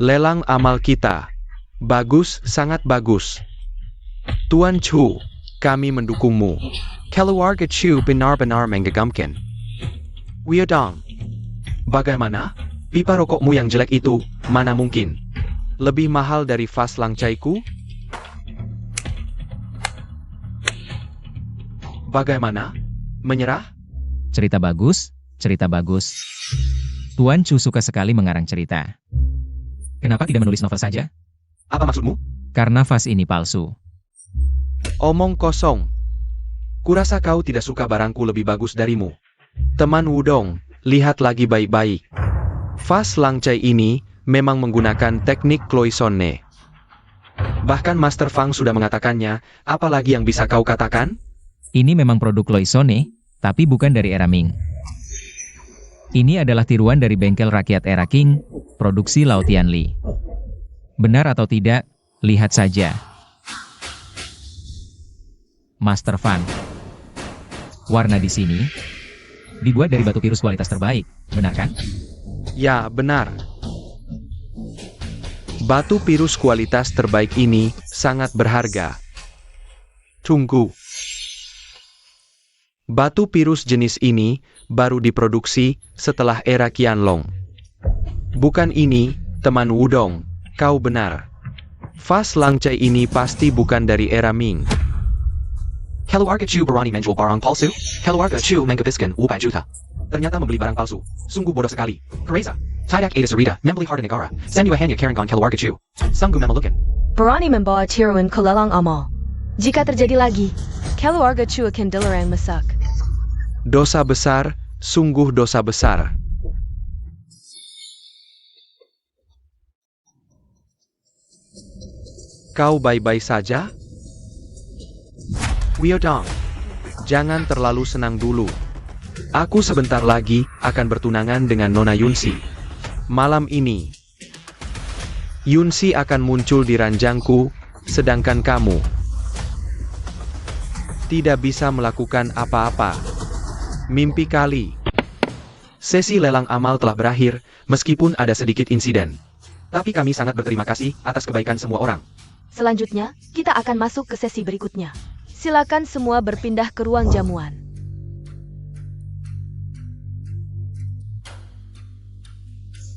Lelang amal kita. Bagus, sangat bagus. Tuan Chu, kami mendukungmu. Keluarga Chu benar-benar mengagumkan. Wiodong. Bagaimana? Pipa rokokmu yang jelek itu, mana mungkin? Lebih mahal dari vas Langcaiku? Bagaimana? Menyerah? Cerita bagus, cerita bagus. Tuan Chu suka sekali mengarang cerita. Kenapa tidak menulis novel saja? Apa maksudmu? Karena vas ini palsu. Omong kosong. Kurasa kau tidak suka barangku lebih bagus darimu. Teman Wudong, lihat lagi baik-baik. Vas Langcai ini memang menggunakan teknik cloisonne. Bahkan Master Fang sudah mengatakannya, apalagi yang bisa kau katakan? Ini memang produk Loisone, tapi bukan dari era Ming. Ini adalah tiruan dari bengkel rakyat era Qing, produksi Lao Tianli. Benar atau tidak, lihat saja. Master Fang. Warna di sini dibuat dari batu pirus kualitas terbaik, benar kan? Ya, benar. Batu pirus kualitas terbaik ini sangat berharga. Tunggu. Batu pirus jenis ini baru diproduksi setelah era Qianlong. Bukan ini, teman Wudong, kau benar. Vas Langcai ini pasti bukan dari era Ming. Keluarga Chu berani menjual barang palsu? Keluarga Chu menghabiskan 5 juta. Ternyata membeli barang palsu. Sungguh bodoh sekali. Kereza, tidak ada cerita membeli harta negara. Sendiri hanya karangan keluarga Chu. Sungguh memalukan. Berani membawa tiruan ke lelang amal. Jika terjadi lagi, keluarga Chu akan dilarang masuk. Dosa besar, sungguh dosa besar. Kau baik-baik saja? Wyodong. Jangan terlalu senang dulu. Aku sebentar lagi akan bertunangan dengan Nona Yunsi. Malam ini, Yunsi akan muncul di ranjangku, sedangkan kamu tidak bisa melakukan apa-apa. Mimpi kali. Sesi lelang amal telah berakhir, meskipun ada sedikit insiden. Tapi kami sangat berterima kasih atas kebaikan semua orang. Selanjutnya, kita akan masuk ke sesi berikutnya. Silakan semua berpindah ke ruang jamuan.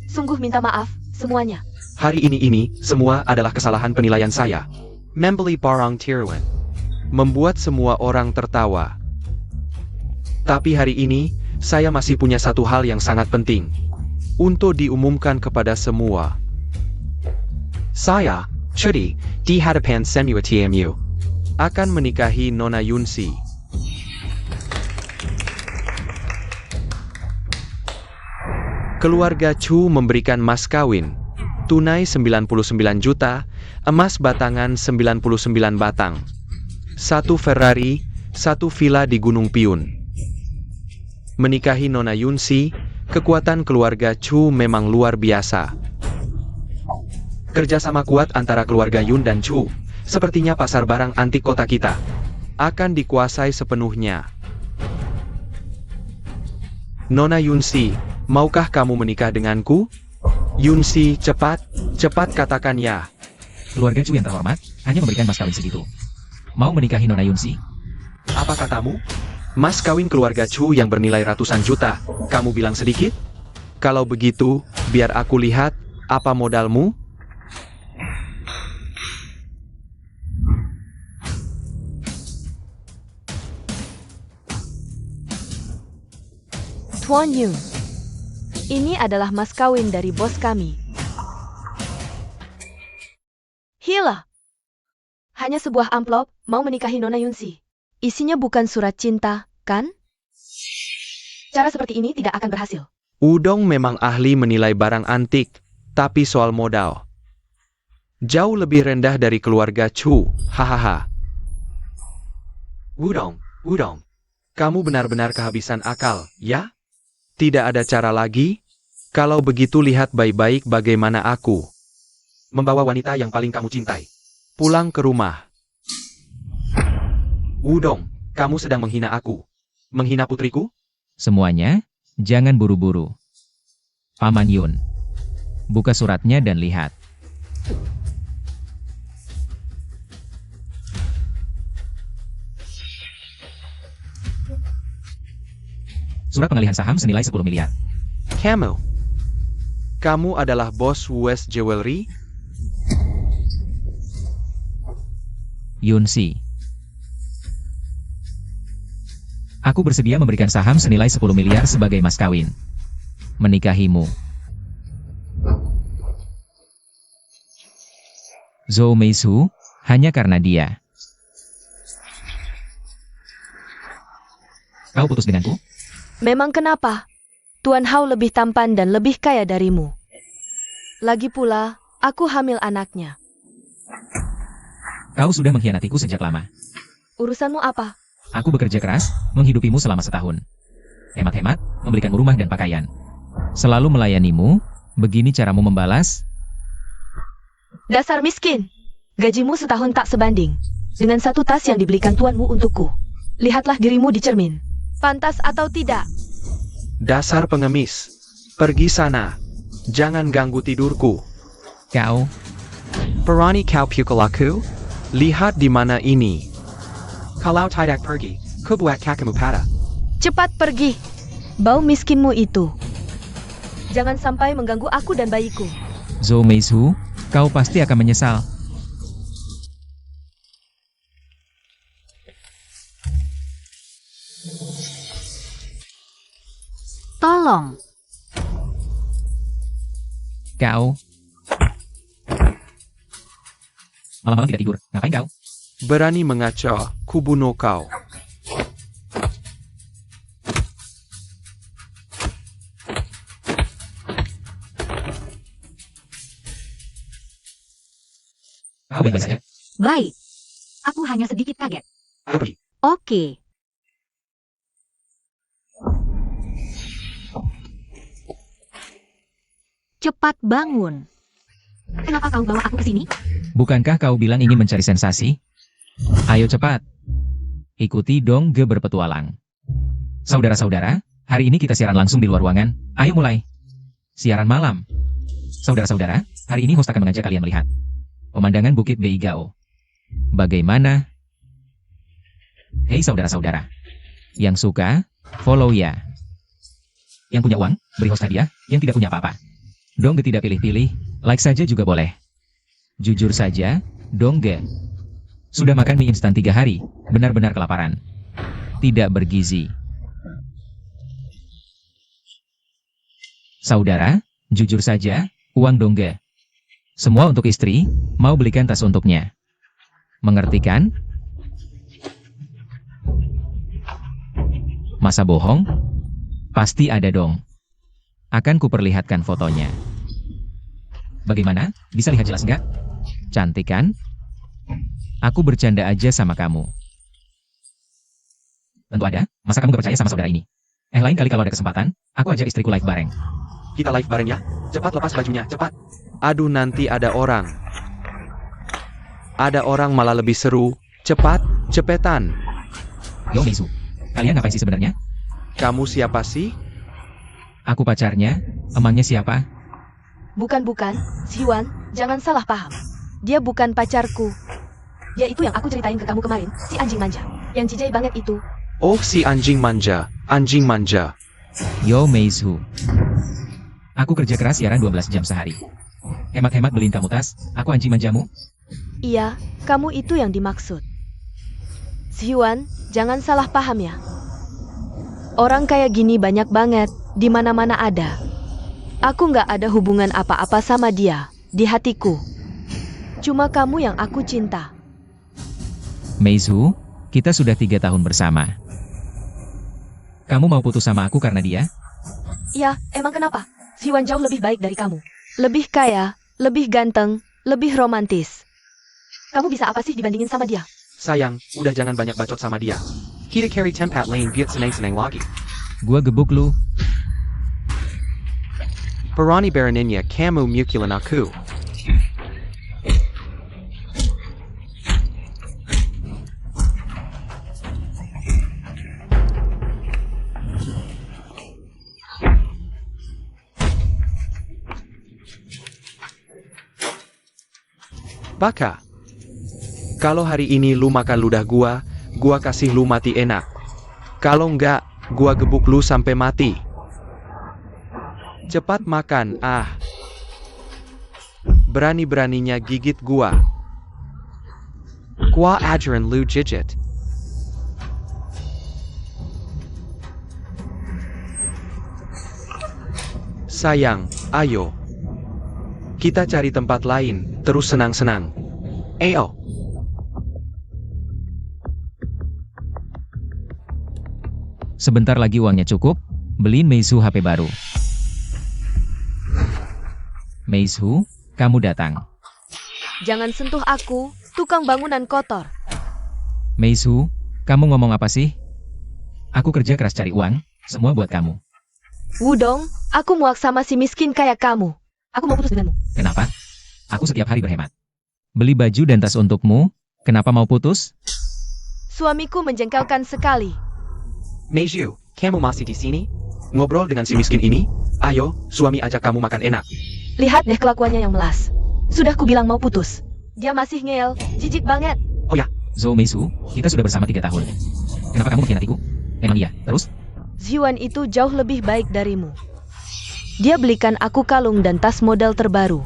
Sungguh minta maaf, semuanya. Hari ini semua adalah kesalahan penilaian saya. Membeli barang Tirwan. Membuat semua orang tertawa. Tapi hari ini, saya masih punya satu hal yang sangat penting. Untuk diumumkan kepada semua. Saya, cuti, di hadapan semua TMU. Akan menikahi Nona Yunsi. Keluarga Chu memberikan mas kawin. Tunai 99 juta, emas batangan 99 batang. Satu Ferrari, satu villa di Gunung Piun. Menikahi Nona Yunsi, kekuatan keluarga Chu memang luar biasa. Kerjasama kuat antara keluarga Yun dan Chu. Sepertinya pasar barang antik kota kita akan dikuasai sepenuhnya. Nona Yunsi, maukah kamu menikah denganku? Yunsi, cepat katakan ya. Keluarga Chu yang terhormat, hanya memberikan mas kawin segitu. Mau menikahi Nona Yunsi? Apa katamu? Mas kawin keluarga Chu yang bernilai ratusan juta. Kamu bilang sedikit? Kalau begitu, biar aku lihat, apa modalmu? Tuan Yun, ini adalah mas kawin dari bos kami. Hila! Hanya sebuah amplop, mau menikahi Nona Yunsi. Isinya bukan surat cinta, kan? Cara seperti ini tidak akan berhasil. Udong memang ahli menilai barang antik, tapi soal modal jauh lebih rendah dari keluarga Chu, hahaha. Wudong, Kamu benar-benar kehabisan akal, ya? Tidak ada cara lagi? Kalau begitu lihat baik-baik bagaimana aku membawa wanita yang paling kamu cintai pulang ke rumah. Wudong, kamu sedang menghina aku. Menghina putriku? Semuanya, jangan buru-buru. Paman Yun. Buka suratnya dan lihat. Surat pengalihan saham senilai 10 miliar. Kamu adalah bos West Jewelry? Yunsi. Aku bersedia memberikan saham senilai 10 miliar sebagai mas kawin. Menikahimu. Zhou Meisu, hanya karena dia. Kau putus denganku? Memang kenapa? Tuan Hao lebih tampan dan lebih kaya darimu. Lagi pula, aku hamil anaknya. Kau sudah mengkhianatiku sejak lama. Urusanmu apa? Aku bekerja keras, menghidupimu selama setahun. Hemat-hemat, membelikanmu rumah dan pakaian. Selalu melayanimu, begini caramu membalas? Dasar miskin! Gajimu setahun tak sebanding dengan satu tas yang dibelikan tuanmu untukku. Lihatlah dirimu di cermin. Pantas atau tidak? Dasar pengemis. Pergi sana. Jangan ganggu tidurku. Kau, Perani kau pukul aku? Lihat di mana ini. Kalau tidak pergi, kubuat kakamu pada. Cepat pergi. Bau miskinmu itu. Jangan sampai mengganggu aku dan bayiku. Zhou Meisu, kau pasti akan menyesal. Tolong. Kau. Malam-malam tidak tidur, ngapain kau? Berani mengacau, kubunuh kau. Kau baik-baik saja. Baik. Aku hanya sedikit kaget. Ayo pergi. Oke. Cepat bangun. Kenapa kau bawa aku ke sini? Bukankah kau bilang ingin mencari sensasi? Ayo cepat. Ikuti Dongge berpetualang. Saudara-saudara, hari ini kita siaran langsung di luar ruangan. Ayo mulai. Siaran malam. Saudara-saudara, hari ini host akan mengajak kalian melihat pemandangan Bukit Beigao. Bagaimana? Hei saudara-saudara. Yang suka, follow ya. Yang punya uang, beri host hadiah. Yang tidak punya apa-apa, Dongge tidak pilih-pilih, like saja juga boleh. Jujur saja, Dongge sudah makan mie instan 3 hari, benar-benar kelaparan. Tidak bergizi. Saudara, jujur saja, uang Dongge semua untuk istri, mau belikan tas untuknya. Mengerti kan? Masa bohong? Pasti ada dong. Akan kuperlihatkan fotonya. Bagaimana? Bisa lihat jelas nggak? Cantik kan? Aku bercanda aja sama kamu. Tentu ada, masa kamu gak percaya sama saudara ini? Lain kali kalau ada kesempatan, aku ajak istriku live bareng. Kita live bareng ya. Cepat lepas bajunya, cepat. Aduh, nanti ada orang. Ada orang malah lebih seru. Cepat, cepetan. Yo Misu, kalian ngapain sih sebenarnya? Kamu siapa sih? Aku pacarnya, emangnya siapa? Bukan, Hyuan, jangan salah paham. Dia bukan pacarku. Yaitu yang aku ceritain ke kamu kemarin, si anjing manja. Yang cijai banget itu. Oh, si anjing manja. Anjing manja. Yo Meisu. Aku kerja keras siaran 12 jam sehari. Hemat-hemat beliin kamu tas, aku anjing manjamu. Iya, kamu itu yang dimaksud. Hyuan, jangan salah paham ya. Orang kayak gini banyak banget, di mana-mana ada. Aku nggak ada hubungan apa-apa sama dia, di hatiku. Cuma kamu yang aku cinta. Meisu, kita sudah 3 tahun bersama. Kamu mau putus sama aku karena dia? Ya, emang kenapa? Hyuan jauh lebih baik dari kamu. Lebih kaya, lebih ganteng, lebih romantis. Kamu bisa apa sih dibandingin sama dia? Sayang, udah jangan banyak bacot sama dia. Kita carry tempat lain biar seneng-seneng lagi. Gua gebuk lu. Berani beraninya kamu mukulin aku. Baka. Kalau hari ini lu makan ludah gua kasih lu mati enak. Kalau enggak, gua gebuk lu sampai mati. Cepat makan, ah. Berani-beraninya gigit gua. Gua ajarin lu jijit. Sayang, ayo. Kita cari tempat lain, terus senang-senang. Ayo. Sebentar lagi uangnya cukup, beliin Meisu HP baru. Meisu, kamu datang. Jangan sentuh aku, tukang bangunan kotor. Meisu, kamu ngomong apa sih? Aku kerja keras cari uang, semua buat kamu. Wudong, aku muak sama si miskin kayak kamu. Aku mau putus denganmu. Kenapa? Aku setiap hari berhemat. Beli baju dan tas untukmu, kenapa mau putus? Suamiku menjengkelkan sekali. Meiju, kamu masih di sini? Ngobrol dengan si miskin ini? Ayo, suami ajak kamu makan enak. Lihat deh kelakuannya yang melas. Sudah kubilang mau putus. Dia masih ngeyel, jijik banget. Oh ya, Zhou Meisu, kita sudah bersama 3 tahun. Kenapa kamu mengkhianatiku? Emang iya, terus? Hyuan itu jauh lebih baik darimu. Dia belikan aku kalung dan tas model terbaru.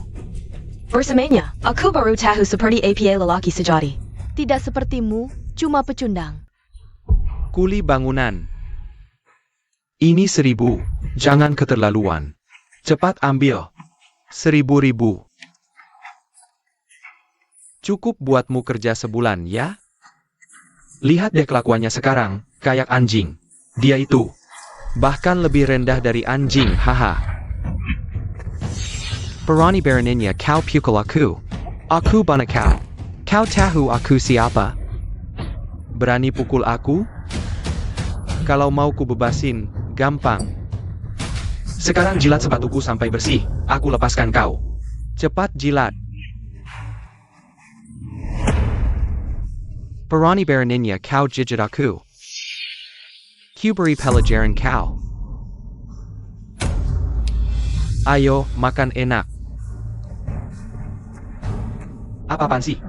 Bersamanya, aku baru tahu seperti apa lelaki sejati. Tidak sepertimu, cuma pecundang. Kuli bangunan. Ini 1000, jangan keterlaluan. Cepat ambil. 1000 ribu. Cukup buatmu kerja sebulan ya? Lihat deh kelakuannya sekarang, kayak anjing. Dia itu. Bahkan lebih rendah dari anjing, haha. Berani beraninya kau pukul aku. Aku bana kau. Kau tahu aku siapa? Berani pukul aku? Kalau mau ku bebasin, gampang. Sekarang jilat sepatuku sampai bersih, aku lepaskan kau. Cepat jilat. Berani beraninya kau jijit aku. Ku beri pelajaran kau. Ayo, makan enak. Apa-apaan sih?